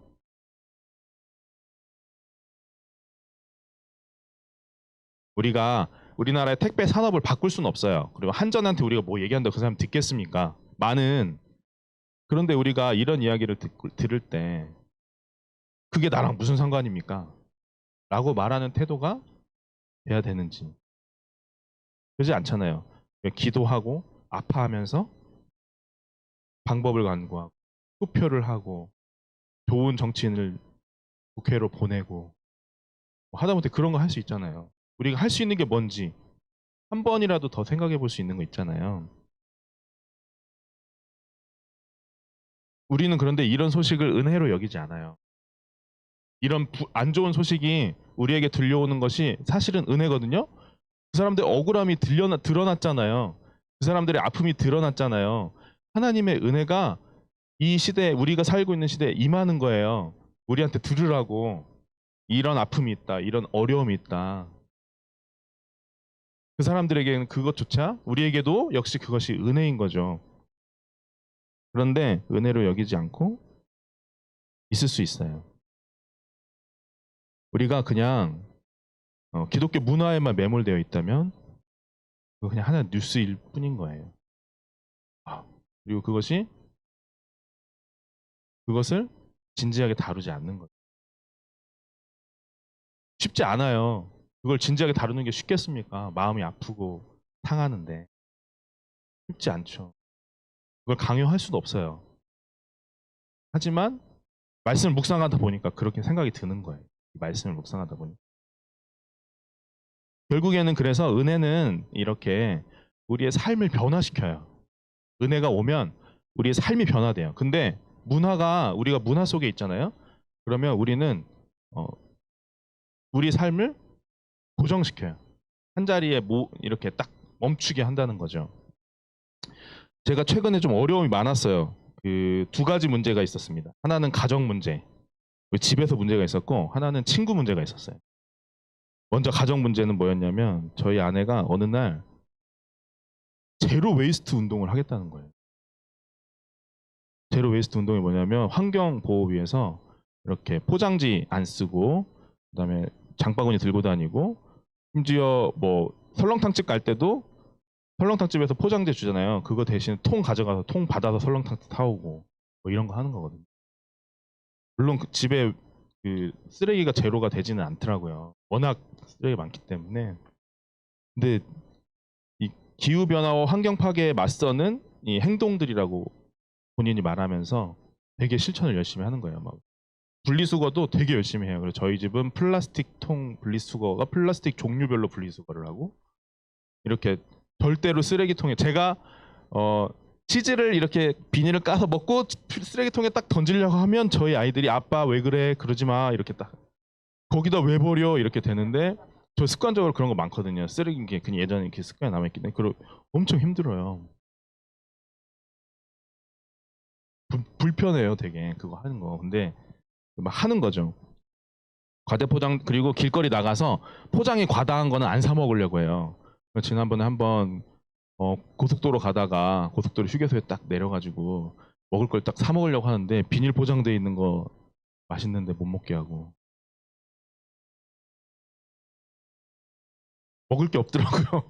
우리나라의 택배 산업을 바꿀 수는 없어요. 그리고 한전한테 우리가 뭐 얘기한다고 그 사람 듣겠습니까? 그런데 우리가 이런 이야기를 들을 때 그게 나랑 무슨 상관입니까? 라고 말하는 태도가 돼야 되는지. 그러지 않잖아요. 기도하고 아파하면서 방법을 간구하고 투표를 하고 좋은 정치인을 국회로 보내고 하다못해 그런 거 할 수 있잖아요. 우리가 할 수 있는 게 뭔지 한 번이라도 더 생각해 볼 수 있는 거 있잖아요. 우리는 그런데 이런 소식을 은혜로 여기지 않아요. 이런 안 좋은 소식이 우리에게 들려오는 것이 사실은 은혜거든요. 그 사람들의 억울함이 드러났잖아요. 그 사람들의 아픔이 드러났잖아요. 하나님의 은혜가 이 시대에 우리가 살고 있는 시대에 임하는 거예요. 우리한테 들으라고. 이런 아픔이 있다. 이런 어려움이 있다. 그 사람들에게는 그것조차 우리에게도 역시 그것이 은혜인 거죠. 그런데 은혜로 여기지 않고 있을 수 있어요. 우리가 그냥 기독교 문화에만 매몰되어 있다면 그거 그냥 하나의 뉴스일 뿐인 거예요. 그리고 그것을 진지하게 다루지 않는 거예요. 쉽지 않아요. 그걸 진지하게 다루는 게 쉽겠습니까? 마음이 아프고 상하는데. 쉽지 않죠. 그걸 강요할 수도 없어요. 하지만 말씀을 묵상하다 보니까 그렇게 생각이 드는 거예요. 말씀을 묵상하다 보니. 결국에는 그래서 은혜는 이렇게 우리의 삶을 변화시켜요. 은혜가 오면 우리의 삶이 변화돼요. 근데 우리가 문화 속에 있잖아요. 그러면 우리는 우리 삶을 고정시켜요. 한 자리에 이렇게 딱 멈추게 한다는 거죠. 제가 최근에 좀 어려움이 많았어요. 그 두 가지 문제가 있었습니다. 하나는 가정 문제, 집에서 문제가 있었고 하나는 친구 문제가 있었어요. 먼저 가정 문제는 뭐였냐면 저희 아내가 어느 날 제로 웨이스트 운동을 하겠다는 거예요. 제로 웨이스트 운동이 뭐냐면 환경 보호 위해서 이렇게 포장지 안 쓰고 그다음에 장바구니 들고 다니고 심지어 뭐 설렁탕집 갈 때도 설렁탕집에서 포장재 주잖아요. 그거 대신 통 가져가서 통 받아서 설렁탕 타오고 뭐 이런 거 하는 거거든요. 물론 그 집에 그 쓰레기가 제로가 되지는 않더라고요. 워낙 쓰레기가 많기 때문에. 근데 이 기후 변화와 환경 파괴에 맞서는 이 행동들이라고 본인이 말하면서 되게 실천을 열심히 하는 거예요. 막 분리수거도 되게 열심히 해요. 그래서 저희 집은 플라스틱 통 분리수거가 플라스틱 종류별로 분리수거를 하고 이렇게 절대로 쓰레기통에 제가 치즈를 이렇게 비닐을 까서 먹고 쓰레기통에 딱 던지려고 하면 저희 아이들이 아빠 왜 그래 그러지 마 이렇게 딱 거기다 왜 버려 이렇게 되는데 저 습관적으로 그런 거 많거든요. 쓰레기 게 그냥 예전에 이렇게 습관이 남아있기 때문에 그리고 엄청 힘들어요. 불편해요 되게 그거 하는 거. 근데 막 하는 거죠. 과대포장 그리고 길거리 나가서 포장이 과다한 거는 안 사 먹으려고 해요. 지난번에 한번 고속도로 가다가 고속도로 휴게소에 딱 내려가지고 먹을 걸 딱 사 먹으려고 하는데 비닐 포장돼 있는 거 맛있는데 못 먹게 하고 먹을 게 없더라고요.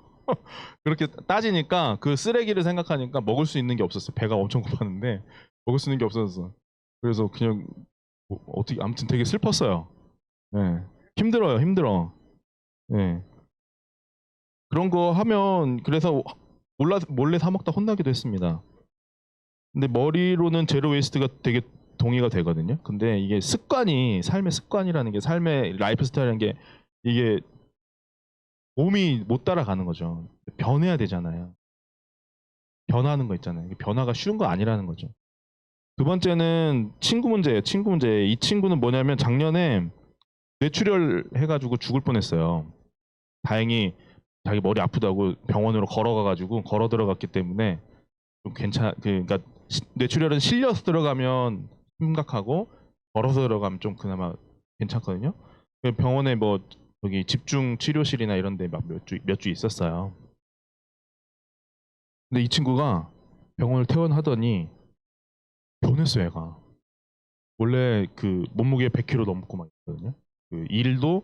그렇게 따지니까 그 쓰레기를 생각하니까 먹을 수 있는 게 없었어요. 배가 엄청 고팠는데 먹을 수 있는 게 없어서 그래서 그냥 뭐 어떻게 아무튼 되게 슬펐어요. 예. 힘들어요, 힘들어. 예. 그런 거 하면 그래서 몰래 사 먹다 혼나기도 했습니다. 근데 머리로는 제로 웨이스트가 되게 동의가 되거든요. 근데 이게 습관이 삶의 습관이라는 게 삶의 라이프 스타일이라는 게 이게 몸이 못 따라가는 거죠. 변해야 되잖아요. 변하는 거 있잖아요. 이게 변화가 쉬운 거 아니라는 거죠. 두 번째는 친구 문제예요. 친구 문제. 이 친구는 뭐냐면 작년에 뇌출혈 해가지고 죽을 뻔했어요. 다행히 자기 머리 아프다고 병원으로 걸어가가지고 걸어 들어갔기 때문에 좀 그러니까 뇌출혈은 실려서 들어가면 심각하고 걸어서 들어가면 좀 그나마 괜찮거든요. 병원에 뭐 여기 집중 치료실이나 이런 데 막 몇 주 있었어요. 근데 이 친구가 병원을 퇴원하더니 변했어요, 얘가. 원래 그 몸무게 100kg 넘고 막 있거든요. 그 일도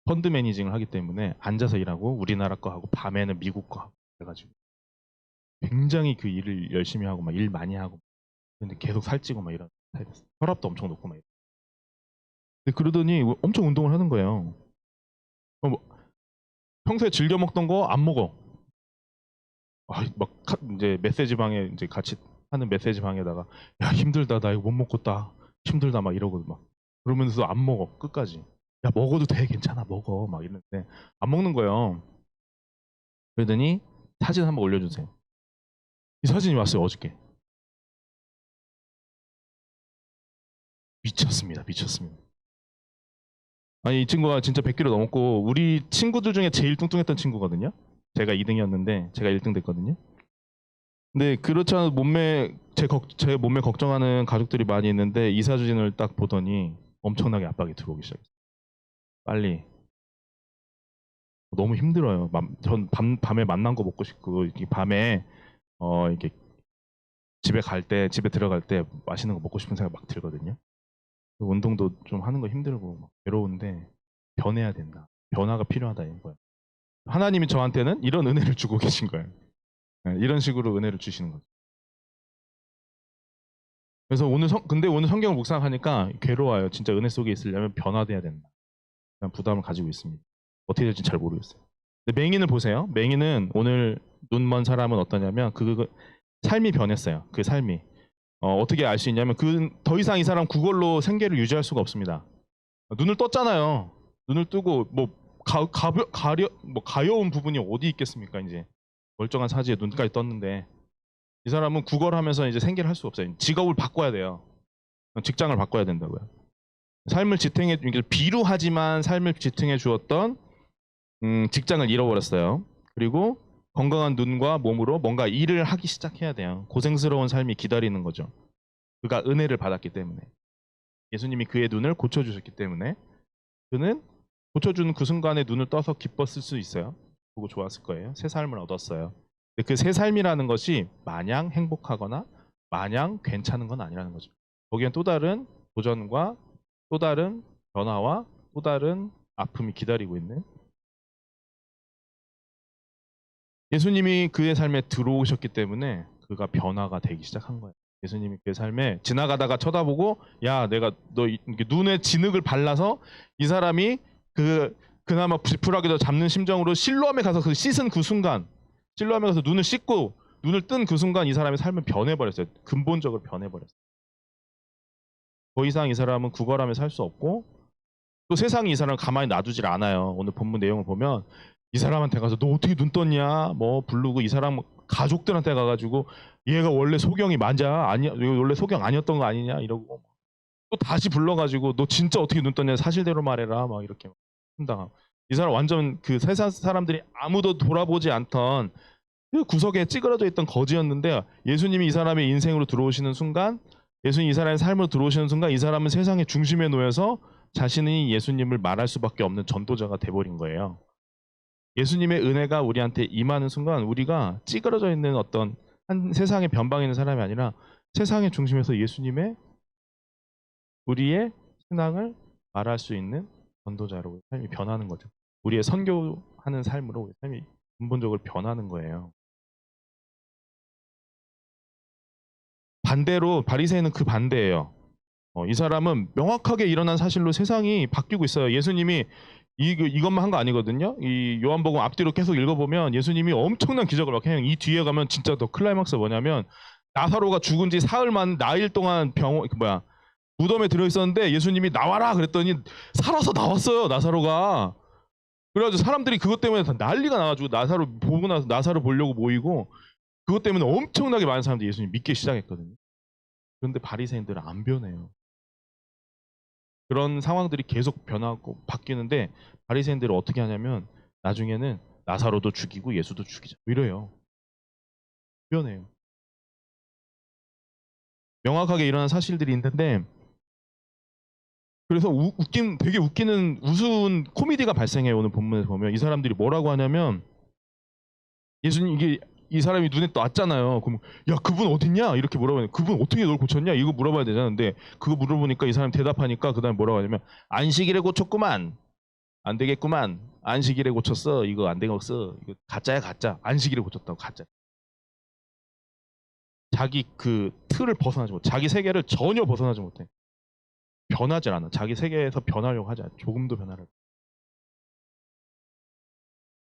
펀드 매니징을 하기 때문에 앉아서 일하고 우리나라 거 하고 밤에는 미국 거 하고 그래가지고 굉장히 그 일을 열심히 하고 막 일 많이 하고 근데 계속 살찌고 막 이런 타입이었어요. 혈압도 엄청 높고 막 이런. 근데 그러더니 엄청 운동을 하는 거예요. 뭐 평소에 즐겨 먹던 거 안 먹어. 막 이제 메시지 방에 이제 같이 하는 메시지 방에다가 야 힘들다 나 이거 못 먹겠다 힘들다 막 이러고 막 그러면서 안 먹어 끝까지. 야 먹어도 돼 괜찮아 먹어 막 이러는데 안 먹는 거예요. 그러더니 사진 한번 올려주세요. 이 사진이 왔어요 어저께. 미쳤습니다 미쳤습니다. 아니 이 친구가 진짜 100kg 넘었고 우리 친구들 중에 제일 뚱뚱했던 친구거든요. 제가 2등이었는데 제가 1등 됐거든요. 근데 그렇지 않아도 제 몸매 걱정하는 가족들이 많이 있는데 이 사진을 딱 보더니 엄청나게 압박이 들어오기 시작했어요. 빨리 너무 힘들어요. 전 밤에 만난 거 먹고 싶고 이렇게 밤에 이렇게 집에 들어갈 때 맛있는 거 먹고 싶은 생각 막 들거든요. 운동도 좀 하는 거 힘들고 막 외로운데 변해야 된다. 변화가 필요하다 이거예요. 하나님이 저한테는 이런 은혜를 주고 계신 거예요. 네, 이런 식으로 은혜를 주시는 거죠. 그래서 근데 오늘 성경을 묵상하니까 괴로워요. 진짜 은혜 속에 있으려면 변화돼야 된다. 그런 부담을 가지고 있습니다. 어떻게 될지 잘 모르겠어요. 근데 맹인을 보세요. 맹인은 오늘 눈먼 사람은 어떠냐면 삶이 변했어요. 그 삶이. 어떻게 알 수 있냐면 더 이상 이 사람 그걸로 생계를 유지할 수가 없습니다. 눈을 떴잖아요. 눈을 뜨고 뭐 가려운 부분이 어디 있겠습니까? 이제 멀쩡한 사지에 눈까지 떴는데 이 사람은 구걸하면서 이제 생계를 할 수 없어요. 직업을 바꿔야 돼요. 직장을 바꿔야 된다고요. 삶을 지탱해 비루하지만 삶을 지탱해 주었던 직장을 잃어버렸어요. 그리고 건강한 눈과 몸으로 뭔가 일을 하기 시작해야 돼요. 고생스러운 삶이 기다리는 거죠. 그가 은혜를 받았기 때문에. 예수님이 그의 눈을 고쳐주셨기 때문에 그는 고쳐주는 그 순간에 눈을 떠서 기뻤을 수 있어요. 보고 좋았을 거예요. 새 삶을 얻었어요. 그 새 삶이라는 것이 마냥 행복하거나 마냥 괜찮은 건 아니라는 거죠. 거기엔 또 다른 도전과 또 다른 변화와 또 다른 아픔이 기다리고 있는 예수님이 그의 삶에 들어오셨기 때문에 그가 변화가 되기 시작한 거예요. 예수님이 그의 삶에 지나가다가 쳐다보고 야 내가 너 눈에 진흙을 발라서 이 사람이 그나마 지푸라기도 잡는 심정으로 실로암에 가서 그 씻은 그 순간 실로암에 가서 눈을 씻고 눈을 뜬 그 순간 이 사람의 삶은 변해버렸어요. 근본적으로 변해버렸어요. 더 이상 이 사람은 구걸하며 살 수 없고 또 세상이 이 사람을 가만히 놔두질 않아요. 오늘 본문 내용을 보면 이 사람한테 가서 너 어떻게 눈 떴냐 뭐 부르고 이 사람 가족들한테 가가지고 얘가 원래 소경이 맞아 아니야 원래 소경 아니었던 거 아니냐 이러고 또 다시 불러가지고 너 진짜 어떻게 눈 떴냐 사실대로 말해라 막 이렇게 한다. 이 사람 완전 그 세상 사람들이 아무도 돌아보지 않던 그 구석에 찌그러져 있던 거지였는데 예수님이 이 사람의 인생으로 들어오시는 순간 예수님 이 사람의 삶으로 들어오시는 순간 이 사람은 세상의 중심에 놓여서 자신이 예수님을 말할 수밖에 없는 전도자가 돼버린 거예요. 예수님의 은혜가 우리한테 임하는 순간 우리가 찌그러져 있는 어떤 한 세상의 변방에 있는 사람이 아니라 세상의 중심에서 예수님의 우리의 신앙을 말할 수 있는 전도자로 삶이 변하는 거죠. 우리의 선교하는 삶으로 우리 삶이 근본적으로 변하는 거예요. 반대로 바리새인은 그 반대예요. 이 사람은 명확하게 일어난 사실로 세상이 바뀌고 있어요. 예수님이 이것만 한 거 아니거든요. 이 요한복음 앞뒤로 계속 읽어보면 예수님이 엄청난 기적을 막 해요. 이 뒤에 가면 진짜 더 클라이막스가 뭐냐면 나사로가 죽은 지 나일 동안 무덤에 들어있었는데 예수님이 나와라 그랬더니 살아서 나왔어요. 나사로가. 그래가지고 사람들이 그것 때문에 다 난리가 나가지고 나사로 보고 나서 나사로 보려고 모이고 그것 때문에 엄청나게 많은 사람들이 예수님 믿기 시작했거든요. 그런데 바리새인들은 안 변해요. 그런 상황들이 계속 변하고 바뀌는데 바리새인들은 어떻게 하냐면 나중에는 나사로도 죽이고 예수도 죽이자 이래요. 변해요. 명확하게 일어난 사실들이 있는데 그래서 되게 웃기는 우스운 코미디가 발생해요. 오늘 본문에서 보면 이 사람들이 뭐라고 하냐면 예수님 이 사람이 눈에 떴잖아요. 그럼 야 그분 어딨냐 이렇게 물어봐요. 그분 어떻게 널 고쳤냐 이거 물어봐야 되잖아. 근데 그거 물어보니까 이 사람이 대답하니까 그 다음에 뭐라고 하냐면 안식일에 고쳤구만. 안 되겠구만. 안식일에 고쳤어. 이거 안 되겠어. 이거 가짜야 가짜. 안식일에 고쳤다고 가짜. 자기 그 틀을 벗어나지 못해. 자기 세계를 전혀 벗어나지 못해. 변하지 않아. 자기 세계에서 변하려고 하지 않아. 조금도 변화를.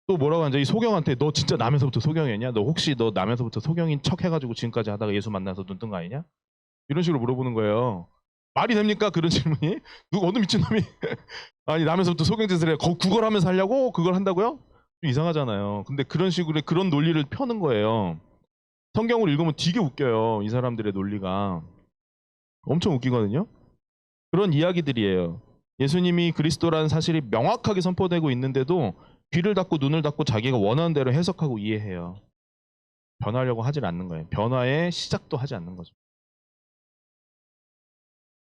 또 뭐라고 하는지 이 소경한테 너 진짜 남에서부터 소경이냐? 너 혹시 너 남에서부터 소경인 척 해가지고 지금까지 하다가 예수 만나서 눈 뜬 거 아니냐? 이런 식으로 물어보는 거예요. 말이 됩니까? 그런 질문이? 어느 미친놈이 아니 남에서부터 소경짓을 해. 구걸하면서 하려고? 그걸 한다고요? 좀 이상하잖아요. 근데 그런 식으로 그런 논리를 펴는 거예요. 성경을 읽으면 되게 웃겨요. 이 사람들의 논리가. 엄청 웃기거든요. 그런 이야기들이에요. 예수님이 그리스도라는 사실이 명확하게 선포되고 있는데도 귀를 닫고 눈을 닫고 자기가 원하는 대로 해석하고 이해해요. 변하려고 하질 않는 거예요. 변화의 시작도 하지 않는 거죠.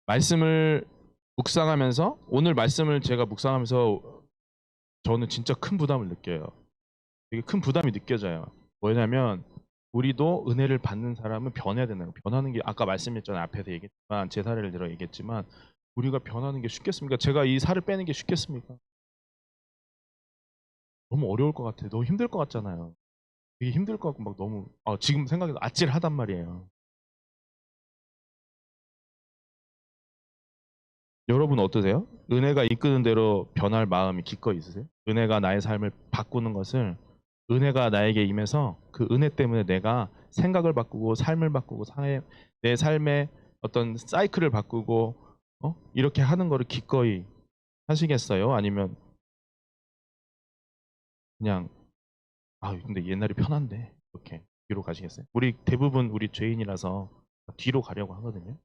말씀을 묵상하면서 오늘 말씀을 제가 묵상하면서 저는 진짜 큰 부담을 느껴요. 되게 큰 부담이 느껴져요. 뭐냐면 우리도 은혜를 받는 사람은 변해야 되는 거예요. 변하는 게 아까 말씀했잖아요. 앞에서 얘기했지만 제 사례를 들어 얘기했지만 우리가 변하는 게 쉽겠습니까? 제가 이 살을 빼는 게 쉽겠습니까? 너무 어려울 것 같아요. 너무 힘들 것 같잖아요. 되게 힘들 것 같고 막 너무 지금 생각해도 아찔하단 말이에요. 여러분 어떠세요? 은혜가 이끄는 대로 변할 마음이 기꺼이 있으세요? 은혜가 나의 삶을 바꾸는 것을 은혜가 나에게 임해서 그 은혜 때문에 내가 생각을 바꾸고 삶을 바꾸고 내 삶의 어떤 사이클을 바꾸고 이렇게 하는 거를 기꺼이 하시겠어요? 아니면 그냥 근데 옛날이 편한데 이렇게 뒤로 가시겠어요? 대부분 우리 죄인이라서 뒤로 가려고 하거든요.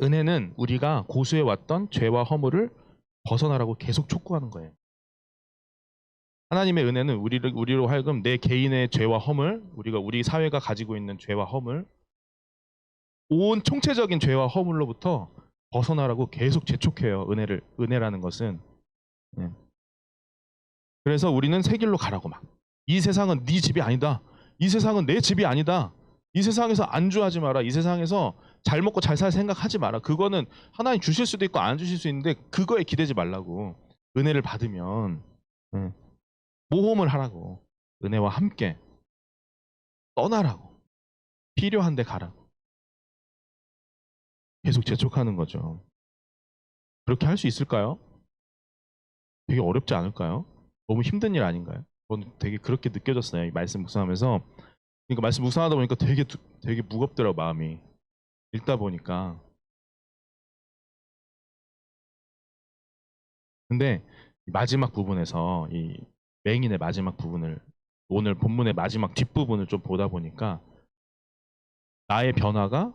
은혜는 우리가 고수해왔던 죄와 허물을 벗어나라고 계속 촉구하는 거예요. 하나님의 은혜는 우리로 하여금 내 개인의 죄와 허물, 우리 사회가 가지고 있는 죄와 허물, 온 총체적인 죄와 허물로부터 벗어나라고 계속 재촉해요. 은혜라는 것은. 네. 그래서 우리는 새 길로 가라고 막. 이 세상은 네 집이 아니다. 이 세상은 내 집이 아니다. 이 세상에서 안주하지 마라. 이 세상에서 잘 먹고 잘 살 생각하지 마라. 그거는 하나님 주실 수도 있고 안 주실 수 있는데 그거에 기대지 말라고. 은혜를 받으면 모험을 하라고. 은혜와 함께 떠나라고. 필요한 데 가라고. 계속 재촉하는 거죠. 그렇게 할 수 있을까요? 되게 어렵지 않을까요? 너무 힘든 일 아닌가요? 저는 되게 그렇게 느껴졌어요. 이 말씀 묵상하면서. 그러니까 말씀 묵상하다 보니까 되게 무겁더라고 마음이. 읽다 보니까. 근데 마지막 부분에서 이 맹인의 마지막 부분을 오늘 본문의 마지막 뒷부분을 좀 보다 보니까 나의 변화가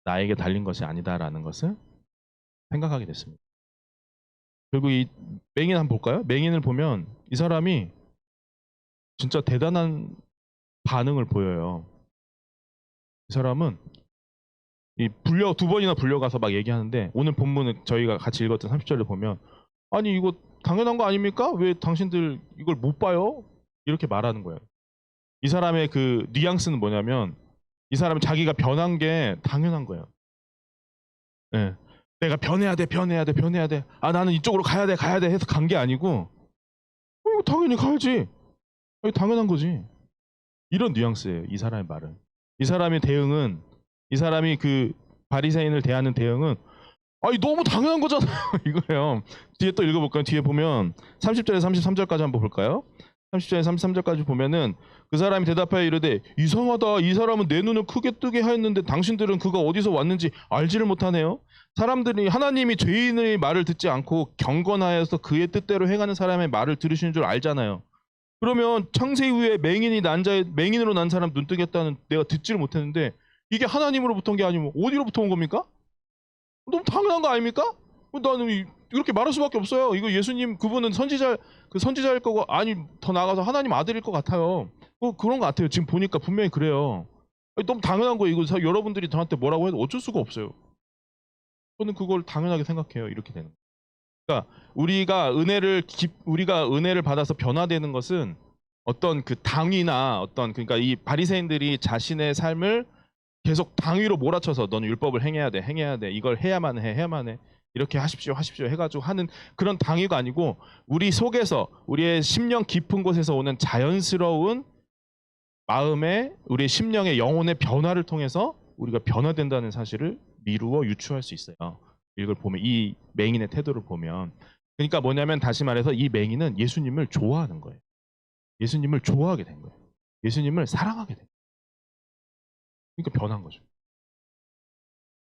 나에게 달린 것이 아니다라는 것을 생각하게 됐습니다. 그리고 이 맹인 한번 볼까요? 맹인을 보면 이 사람이 진짜 대단한 반응을 보여요. 이 사람은 두 번이나 불려가서 막 얘기하는데 오늘 본문은 저희가 같이 읽었던 30절을 보면 아니 이거 당연한 거 아닙니까? 왜 당신들 이걸 못 봐요? 이렇게 말하는 거예요. 이 사람의 그 뉘앙스는 뭐냐면 이 사람은 자기가 변한 게 당연한 거예요. 네. 내가 변해야 돼. 나는 이쪽으로 가야 돼 해서 간 게 아니고 이거 당연히 가야지. 이거 당연한 거지. 이런 뉘앙스예요. 이 사람의 말은. 이 사람의 대응은 이 사람이 그 바리새인을 대하는 대응은 아니 너무 당연한 거잖아요. 이거예요. 뒤에 또 읽어볼까요? 뒤에 보면 30절에서 33절까지 한번 볼까요? 30절에서 33절까지 보면은 그 사람이 대답하여 이르되 이상하다. 이 사람은 내 눈을 크게 뜨게 하였는데 당신들은 그가 어디서 왔는지 알지를 못하네요. 사람들이 하나님이 죄인의 말을 듣지 않고 경건하여서 그의 뜻대로 행하는 사람의 말을 들으시는 줄 알잖아요. 그러면 창세 이후에 맹인으로 난 사람 눈 뜨겠다는 내가 듣지를 못했는데 이게 하나님으로부터 온 게 아니면 어디로부터 온 겁니까? 너무 당연한 거 아닙니까? 나는 이렇게 말할 수밖에 없어요. 이거 예수님 그분은 선지자일 거고 아니 더 나아가서 하나님 아들일 것 같아요. 그런 것 같아요. 지금 보니까 분명히 그래요. 아니, 너무 당연한 거예요. 이거 여러분들이 저한테 뭐라고 해도 어쩔 수가 없어요. 저는 그걸 당연하게 생각해요. 이렇게 되는. 그러니까 우리가 은혜를 받아서 변화되는 것은 어떤 그 당위나 그러니까 이 바리새인들이 자신의 삶을 계속 당위로 몰아쳐서 너는 율법을 행해야 돼, 이걸 해야만 해, 이렇게 하십시오 해가지고 하는 그런 당위가 아니고 우리 속에서 우리의 심령 깊은 곳에서 오는 자연스러운 마음의 우리의 심령의 영혼의 변화를 통해서 우리가 변화된다는 사실을 미루어 유추할 수 있어요. 이걸 보면 이 맹인의 태도를 보면 그러니까 뭐냐면 다시 말해서 이 맹인은 예수님을 좋아하는 거예요. 예수님을 좋아하게 된 거예요. 예수님을 사랑하게 된 거예요. 그러니까 변한 거죠.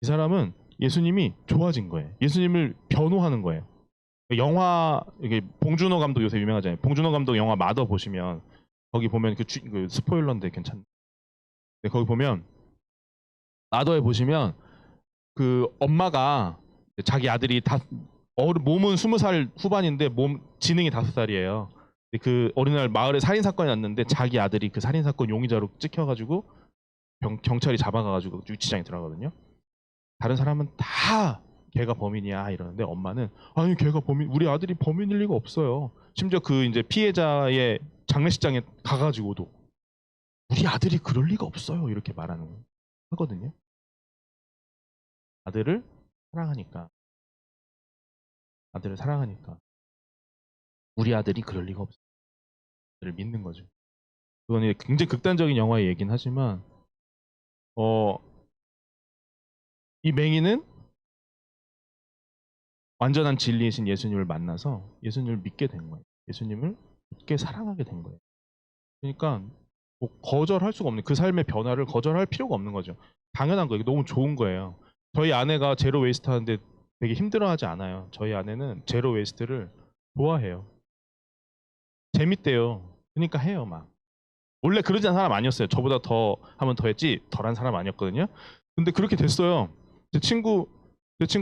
이 사람은 예수님이 좋아진 거예요. 예수님을 변호하는 거예요. 영화 이게 봉준호 감독 요새 유명하잖아요. 봉준호 감독 영화 마더 보시면 거기 보면 그 스포일러인데 괜찮네. 거기 보면 마더에 보시면 그 엄마가 자기 아들이 몸은 20살 후반인데 지능이 5살이에요. 그 어느 날 마을에 살인 사건이 났는데 자기 아들이 그 살인 사건 용의자로 찍혀가지고 경찰이 잡아가가지고 유치장에 들어가거든요. 다른 사람은 다 걔가 범인이야 이러는데 엄마는 아니 걔가 우리 아들이 범인일 리가 없어요. 심지어 그 이제 피해자의 장례식장에 가가지고도 우리 아들이 그럴 리가 없어요 이렇게 하거든요. 아들을 사랑하니까 우리 아들이 그럴 리가 없어요. 를 믿는 거죠. 그건 굉장히 극단적인 영화의 얘기는 하지만 이 맹인은 완전한 진리이신 예수님을 만나서 예수님을 믿게 된 거예요. 예수님을 믿게 사랑하게 된 거예요. 그러니까 뭐 거절할 수가 없는 그 삶의 변화를 거절할 필요가 없는 거죠. 당연한 거예요. 너무 좋은 거예요. 저희 아내가 제로 웨이스트 하는데 되게 힘들어하지 않아요. 저희 아내는 제로 웨이스트를 좋아해요. 재밌대요. 그러니까 해요 막. 원래 그러지 않은 사람 아니었어요. 저보다 더 하면 더 했지 덜한 사람 아니었거든요. 근데 그렇게 됐어요. 제 친구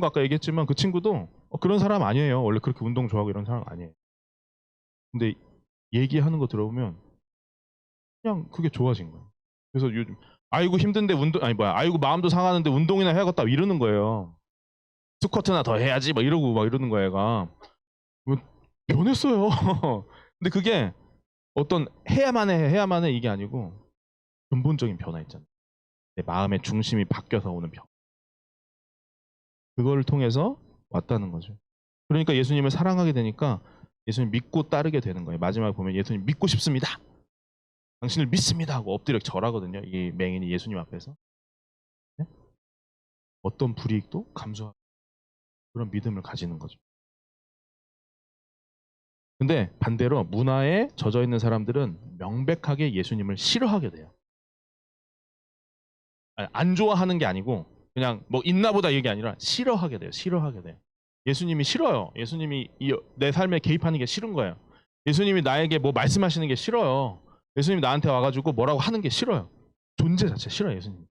아까 얘기했지만 그 친구도 그런 사람 아니에요. 원래 그렇게 운동 좋아하고 이런 사람 아니에요. 근데 얘기하는 거 들어보면 그냥 그게 좋아진 거예요. 그래서 요즘 아이고 힘든데 아이고 마음도 상하는데 운동이나 해야겠다 이러는 거예요. 스쿼트나 더 해야지 막 이러고 막 이러는 거야 얘가. 변했어요. 근데 그게 어떤 해야만 해 이게 아니고 근본적인 변화 있잖아요. 내 마음의 중심이 바뀌어서 오는 변화. 그거를 통해서 왔다는 거죠. 그러니까 예수님을 사랑하게 되니까 예수님 믿고 따르게 되는 거예요. 마지막에 보면 예수님 믿고 싶습니다. 당신을 믿습니다 하고 엎드려 절하거든요. 이 맹인이 예수님 앞에서. 네? 어떤 불이익도 감수하고 그런 믿음을 가지는 거죠. 근데 반대로 문화에 젖어 있는 사람들은 명백하게 예수님을 싫어하게 돼요. 안 좋아하는 게 아니고 그냥 뭐 있나 보다 이게 아니라 싫어하게 돼요. 예수님이 싫어요. 예수님이 내 삶에 개입하는 게 싫은 거예요. 예수님이 나에게 뭐 말씀하시는 게 싫어요. 예수님이 나한테 와가지고 뭐라고 하는 게 싫어요. 존재 자체 싫어요. 예수님.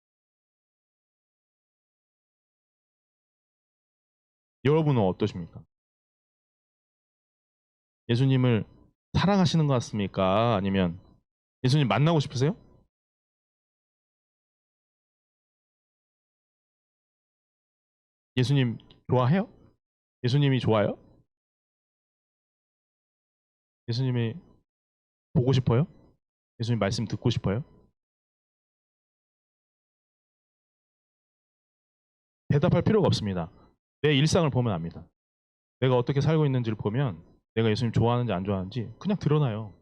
여러분은 어떠십니까? 예수님을 사랑하시는 것 같습니까? 아니면 예수님 만나고 싶으세요? 예수님 좋아해요? 예수님이 좋아요? 예수님이 보고 싶어요? 예수님 말씀 듣고 싶어요? 대답할 필요가 없습니다. 내 일상을 보면 압니다. 내가 어떻게 살고 있는지를 보면 내가 예수님 좋아하는지 안 좋아하는지 그냥 드러나요.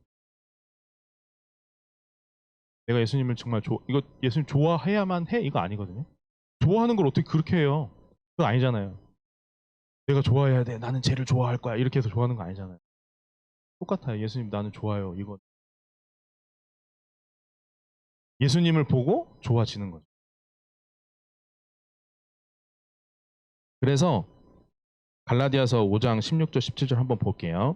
내가 예수님을 정말 이거 예수님 좋아해야만 해? 이거 아니거든요. 좋아하는 걸 어떻게 그렇게 해요? 그건 아니잖아요. 내가 좋아해야 돼. 나는 쟤를 좋아할 거야. 이렇게 해서 좋아하는 거 아니잖아요. 똑같아요. 예수님 나는 좋아요. 이거 예수님을 보고 좋아지는 거죠. 그래서 갈라디아서 5장 16절 17절 한번 볼게요.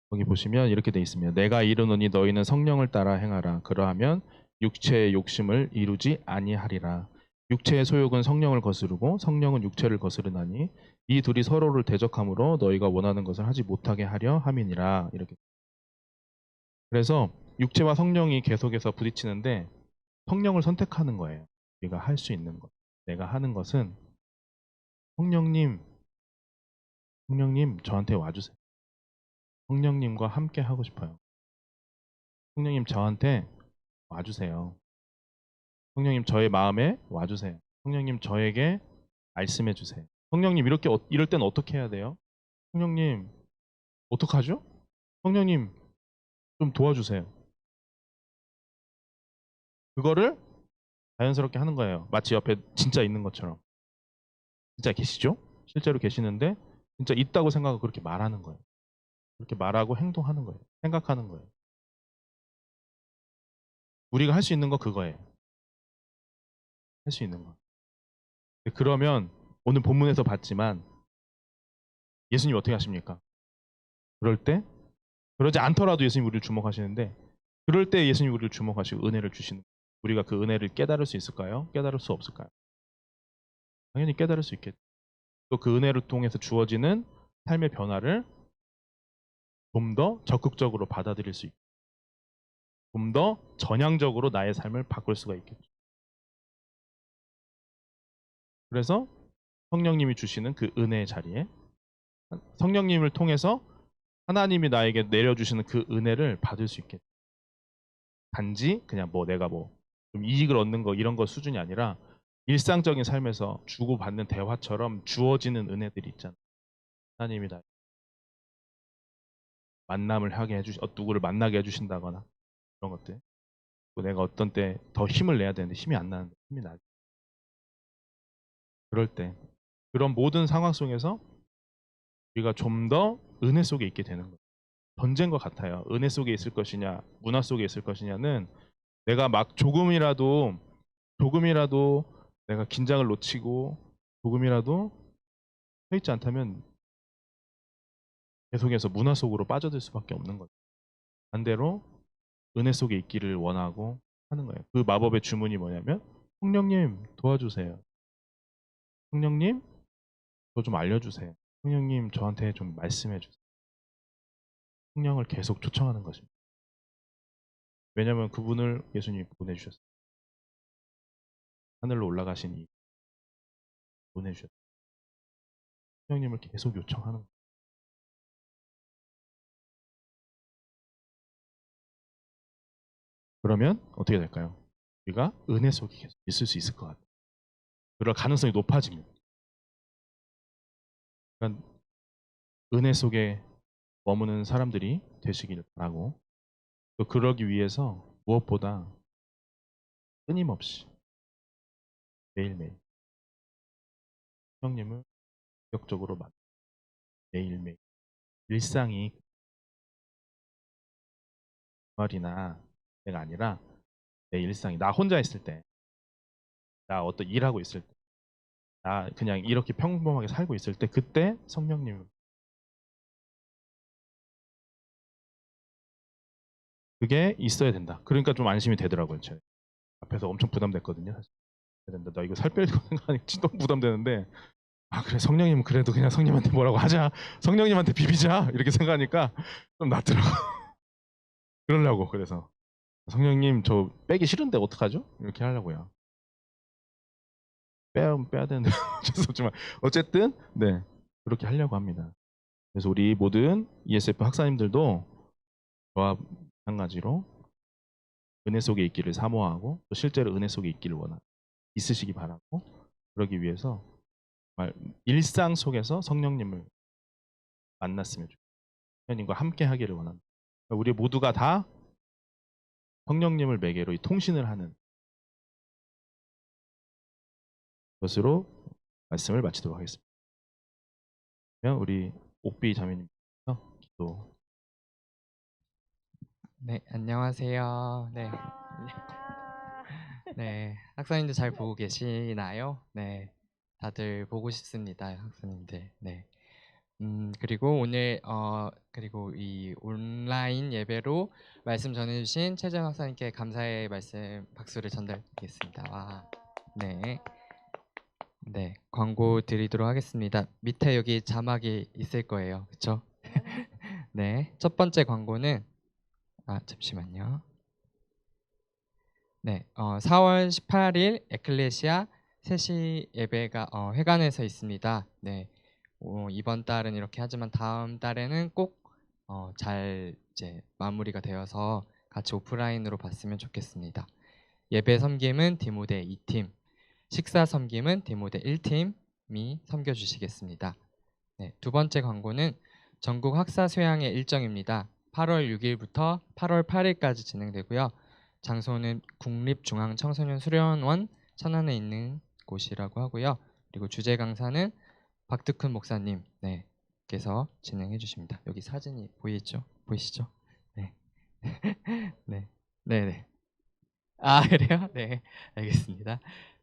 거기 보시면 이렇게 돼 있습니다. 내가 이르노니 너희는 성령을 따라 행하라. 그러하면 육체의 욕심을 이루지 아니하리라. 육체의 소욕은 성령을 거스르고 성령은 육체를 거스르나니 이 둘이 서로를 대적함으로 너희가 원하는 것을 하지 못하게 하려 함이니라. 이렇게. 그래서 육체와 성령이 계속해서 부딪히는데 성령을 선택하는 거예요. 우리가 할 수 있는 것. 내가 하는 것은 성령님, 성령님 저한테 와주세요. 성령님과 함께 하고 싶어요. 성령님 저한테 와주세요. 성령님 저의 마음에 와주세요. 성령님 저에게 말씀해 주세요. 성령님 이럴 땐 어떻게 해야 돼요? 성령님 어떡하죠? 성령님 좀 도와주세요. 그거를 자연스럽게 하는 거예요. 마치 옆에 진짜 있는 것처럼. 진짜 계시죠? 실제로 계시는데 진짜 있다고 생각하고 그렇게 말하는 거예요. 그렇게 말하고 행동하는 거예요. 생각하는 거예요. 우리가 할 수 있는 거 그거예요. 할 수 있는 거. 그러면 오늘 본문에서 봤지만 예수님 어떻게 하십니까? 그럴 때 그러지 않더라도 예수님 우리를 주목하시는데 그럴 때 예수님 우리를 주목하시고 은혜를 주시는 거예요. 우리가 그 은혜를 깨달을 수 있을까요? 깨달을 수 없을까요? 당연히 깨달을 수 있겠죠. 또 그 은혜를 통해서 주어지는 삶의 변화를 좀 더 적극적으로 받아들일 수 있고 좀 더 전향적으로 나의 삶을 바꿀 수가 있겠죠. 그래서 성령님이 주시는 그 은혜의 자리에 성령님을 통해서 하나님이 나에게 내려주시는 그 은혜를 받을 수 있겠죠. 단지 그냥 내가 좀 이익을 얻는 거 이런 거 수준이 아니라 일상적인 삶에서 주고받는 대화처럼 주어지는 은혜들이 있잖아요. 하나님이 나 만남을 하게 누구를 만나게 해주신다거나 그런 것들. 또 내가 어떤 때 더 힘을 내야 되는데 힘이 안 나는데 힘이 나지. 그럴 때 그런 모든 상황 속에서 우리가 좀 더 은혜 속에 있게 되는 거예요. 전쟁과 같아요. 은혜 속에 있을 것이냐, 문화 속에 있을 것이냐는 내가 막 조금이라도 내가 긴장을 놓치고 조금이라도 서 있지 않다면 계속해서 문화 속으로 빠져들 수밖에 없는 거죠. 반대로 은혜 속에 있기를 원하고 하는 거예요. 그 마법의 주문이 뭐냐면 성령님 도와주세요. 성령님 저 좀 알려주세요. 성령님 저한테 좀 말씀해 주세요. 성령을 계속 초청하는 것입니다. 왜냐하면 그분을 예수님이 보내주셨어요. 하늘로 올라가신 이 보내주셨어요. 성령님을 계속 요청하는 거예요. 그러면 어떻게 될까요? 우리가 은혜 속에 계속 있을 수 있을 것 같아요. 그럴 가능성이 높아집니다. 그러니까 은혜 속에 머무는 사람들이 되시길 바라고 또 그러기 위해서 무엇보다 끊임없이 매일매일 성령님을 본격적으로 매일매일 일상이 말이나 내가 아니라 내 일상이 나 혼자 있을 때, 나 어떤 일하고 있을 때, 나 그냥 이렇게 평범하게 살고 있을 때 그때 성령님 그게 있어야 된다. 그러니까 좀 안심이 되더라고요. 제가 앞에서 엄청 부담됐거든요. 사실. 해야 된다. 나 이거 살 빼려고 생각하니까 진짜 너무 부담되는데 그래 성령님 그래도 그냥 성령님한테 뭐라고 하자. 성령님한테 비비자 이렇게 생각하니까 좀 낫더라고. 그러려고 그래서 성령님 저 빼기 싫은데 어떡하죠? 이렇게 하려고요. 빼야 되는데 어쩔 수 없지만 어쨌든 네 그렇게 하려고 합니다. 그래서 우리 모든 ESF 학사님들도 저와 마찬가지로 은혜 속에 있기를 사모하고 또 실제로 은혜 속에 있기를 있으시기 바라고 그러기 위해서 정말 일상 속에서 성령님을 만났으면 좋겠어요. 성령님과 함께 하기를 원합니다. 우리 모두가 다 성령님을 매개로 이 통신을 하는 것으로 말씀을 마치도록 하겠습니다. 그러면 우리 옥비 자매님 기도. 네, 안녕하세요. 네. 네, 학사님들 잘 보고 계시나요? 네, 다들 보고 싶습니다, 학사님들. 네. 그리고 오늘 그리고 이 온라인 예배로 말씀 전해주신 최정 학사님께 감사의 말씀 박수를 전달드리겠습니다. 와, 네, 네, 광고 드리도록 하겠습니다. 밑에 여기 자막이 있을 거예요, 그렇죠? 네, 첫 번째 광고는 잠시만요. 네, 4월 18일 에클레시아 3시 예배가 회관에서 있습니다. 네, 이번 달은 이렇게 하지만 다음 달에는 꼭 잘 이제 마무리가 되어서 같이 오프라인으로 봤으면 좋겠습니다. 예배 섬김은 디모데 2팀, 식사 섬김은 디모데 1팀이 섬겨주시겠습니다. 네, 두 번째 광고는 전국 학사 수양의 일정입니다. 8월 6일부터 8월 8일까지 진행되고요. 장소는 국립중앙청소년수련원 천안에 있는 곳이라고 하고요. 그리고 주제 강사는 박득훈 목사님 께서 진행해 주십니다. 여기 사진이 보이죠? 보이시죠? 네. 네. 네, 네. 아, 그래요? 네. 알겠습니다.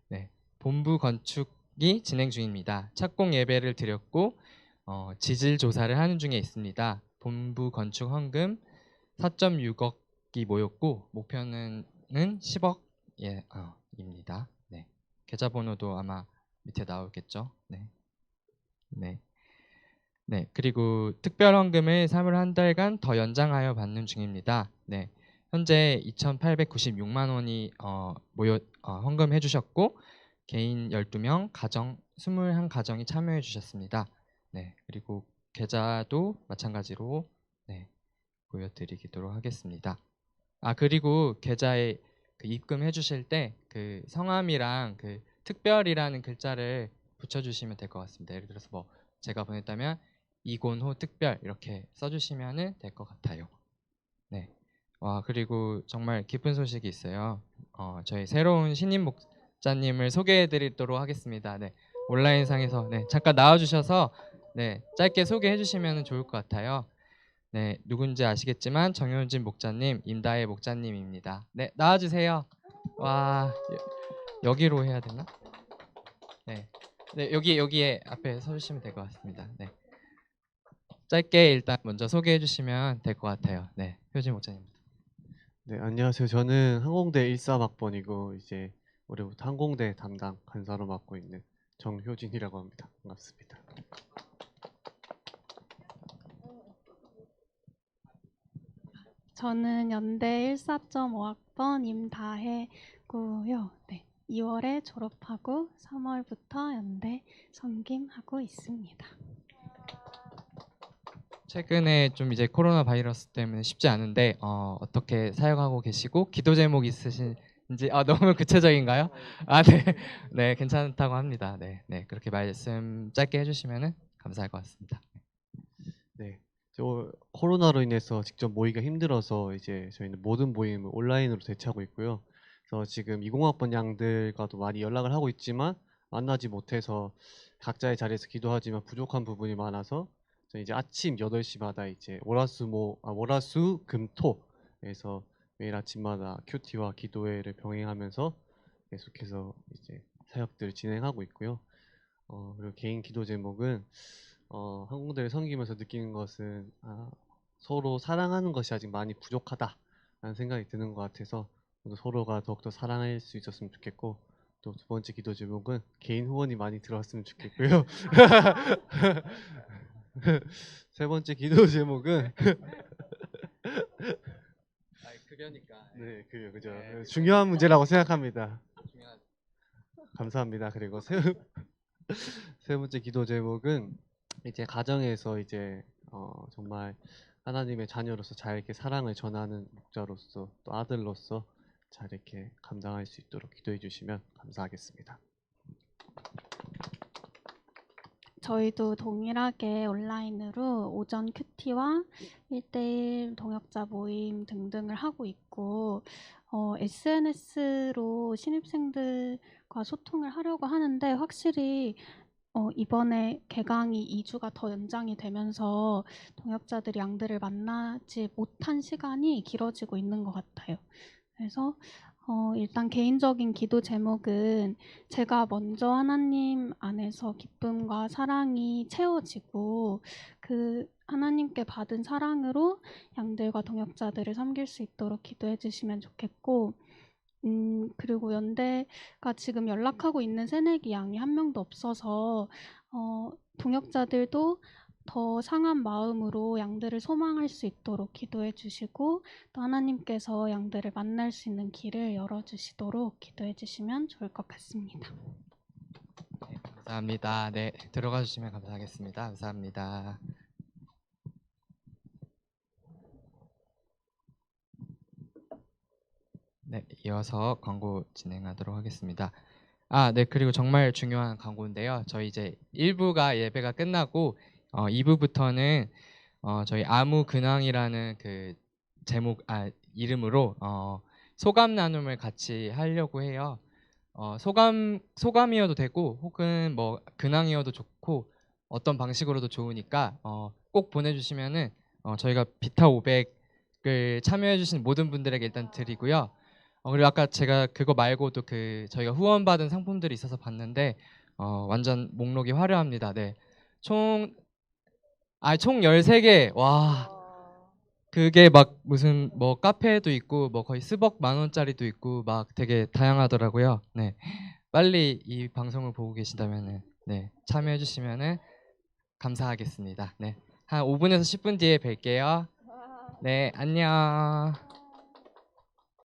네. 본부 건축이 진행 중입니다. 착공 예배를 드렸고 지질 조사를 하는 중에 있습니다. 본부 건축 헌금 4.6억이 모였고 목표는 10억 입니다. 네. 계좌번호도 아마 밑에 나오겠죠. 네. 네. 네. 그리고 특별 헌금을 3월 한 달간 더 연장하여 받는 중입니다. 네. 현재 2,896만 원이 헌금해 주셨고 개인 12명, 가정 21가정이 참여해 주셨습니다. 네. 그리고 계좌도 마찬가지로 보여드리도록 하겠습니다. 그리고 계좌에 입금해 주실 때 그 성함이랑 그 특별이라는 글자를 붙여주시면 될 것 같습니다. 예를 들어서 뭐 제가 보냈다면 이곤호 특별 이렇게 써주시면 될 것 같아요. 네. 그리고 정말 기쁜 소식이 있어요. 저희 새로운 신임 목자님을 소개해드리도록 하겠습니다. 네. 온라인상에서 잠깐 나와주셔서 짧게 소개해주시면 좋을 것 같아요. 네, 누군지 아시겠지만 정효진 목자님, 임다혜 목자님입니다. 네, 나와주세요. 와, 여기로 해야 되나? 네, 네 여기에 앞에 서주시면 될 것 같습니다. 네, 짧게 일단 먼저 소개해 주시면 될 것 같아요. 네, 효진 목자님. 네, 안녕하세요. 저는 항공대 13학번이고 이제 올해부터 항공대 담당 간사로 맡고 있는 정효진이라고 합니다. 반갑습니다. 저는 연대 14.5학번 임다혜고요. 네, 2월에 졸업하고 3월부터 연대 섬김하고 있습니다. 최근에 좀 이제 코로나 바이러스 때문에 쉽지 않은데 어떻게 사역하고 계시고 기도 제목 있으신지 너무 구체적인가요? 네, 네 괜찮다고 합니다. 네, 네 그렇게 말씀 짧게 해주시면 감사할 것 같습니다. 네, 저 코로나로 인해서 직접 모이기가 힘들어서 이제 저희는 모든 모임을 온라인으로 대체하고 있고요. 그래서 지금 20학번 양들과도 많이 연락을 하고 있지만 만나지 못해서 각자의 자리에서 기도하지만 부족한 부분이 많아서 저희 이제 아침 8시마다 이제 월화수 금토에서 매일 아침마다 큐티와 기도회를 병행하면서 계속해서 이제 사역들을 진행하고 있고요. 그리고 개인 기도 제목은 항공대를 섬기면서 느끼는 것은 서로 사랑하는 것이 아직 많이 부족하다라는 생각이 드는 것 같아서 서로가 더욱더 사랑할 수 있었으면 좋겠고 또 두 번째 기도 제목은 개인 후원이 많이 들어왔으면 좋겠고요. 세 번째 기도 제목은 그러니까 네, 그죠. 네, 중요한 문제라고 생각합니다. 중요한 감사합니다. 그리고 세 번째 기도 제목은 이제 가정에서 이제 정말 하나님의 자녀로서 잘 이렇게 사랑을 전하는 목자로서 또 아들로서 잘 이렇게 감당할 수 있도록 기도해 주시면 감사하겠습니다. 저희도 동일하게 온라인으로 오전 큐티와 1대1 동역자 모임 등등을 하고 있고 SNS로 신입생들과 소통을 하려고 하는데 확실히 이번에 개강이 2주가 더 연장이 되면서 동역자들이 양들을 만나지 못한 시간이 길어지고 있는 것 같아요. 그래서 일단 개인적인 기도 제목은 제가 먼저 하나님 안에서 기쁨과 사랑이 채워지고 그 하나님께 받은 사랑으로 양들과 동역자들을 섬길 수 있도록 기도해 주시면 좋겠고 그리고 연대가 지금 연락하고 있는 새내기 양이 한 명도 없어서 동역자들도 더 상한 마음으로 양들을 소망할 수 있도록 기도해 주시고 또 하나님께서 양들을 만날 수 있는 길을 열어주시도록 기도해 주시면 좋을 것 같습니다. 네, 감사합니다. 네, 들어가 주시면 감사하겠습니다. 감사합니다. 네, 이어서 광고 진행하도록 하겠습니다. 네, 그리고 정말 중요한 광고인데요. 저희 이제 1부가 예배가 끝나고 2부부터는 저희 아무 근황이라는 그 이름으로 소감 나눔을 같이 하려고 해요. 소감이어도 되고 혹은 뭐 근황이어도 좋고 어떤 방식으로도 좋으니까 꼭 보내주시면은 저희가 비타 500을 참여해주신 모든 분들에게 일단 드리고요. 그리고 아까 제가 그거 말고도 그 저희가 후원받은 상품들이 있어서 봤는데 완전 목록이 화려합니다. 네, 총 13개. 와. 그게 막 무슨 뭐 카페에도 있고 뭐 거의 스벅 10,000원짜리도 있고 막 되게 다양하더라고요. 네. 빨리 이 방송을 보고 계신다면은 네, 참여해 주시면은 감사하겠습니다. 네. 한 5분에서 10분 뒤에 뵐게요. 네, 안녕.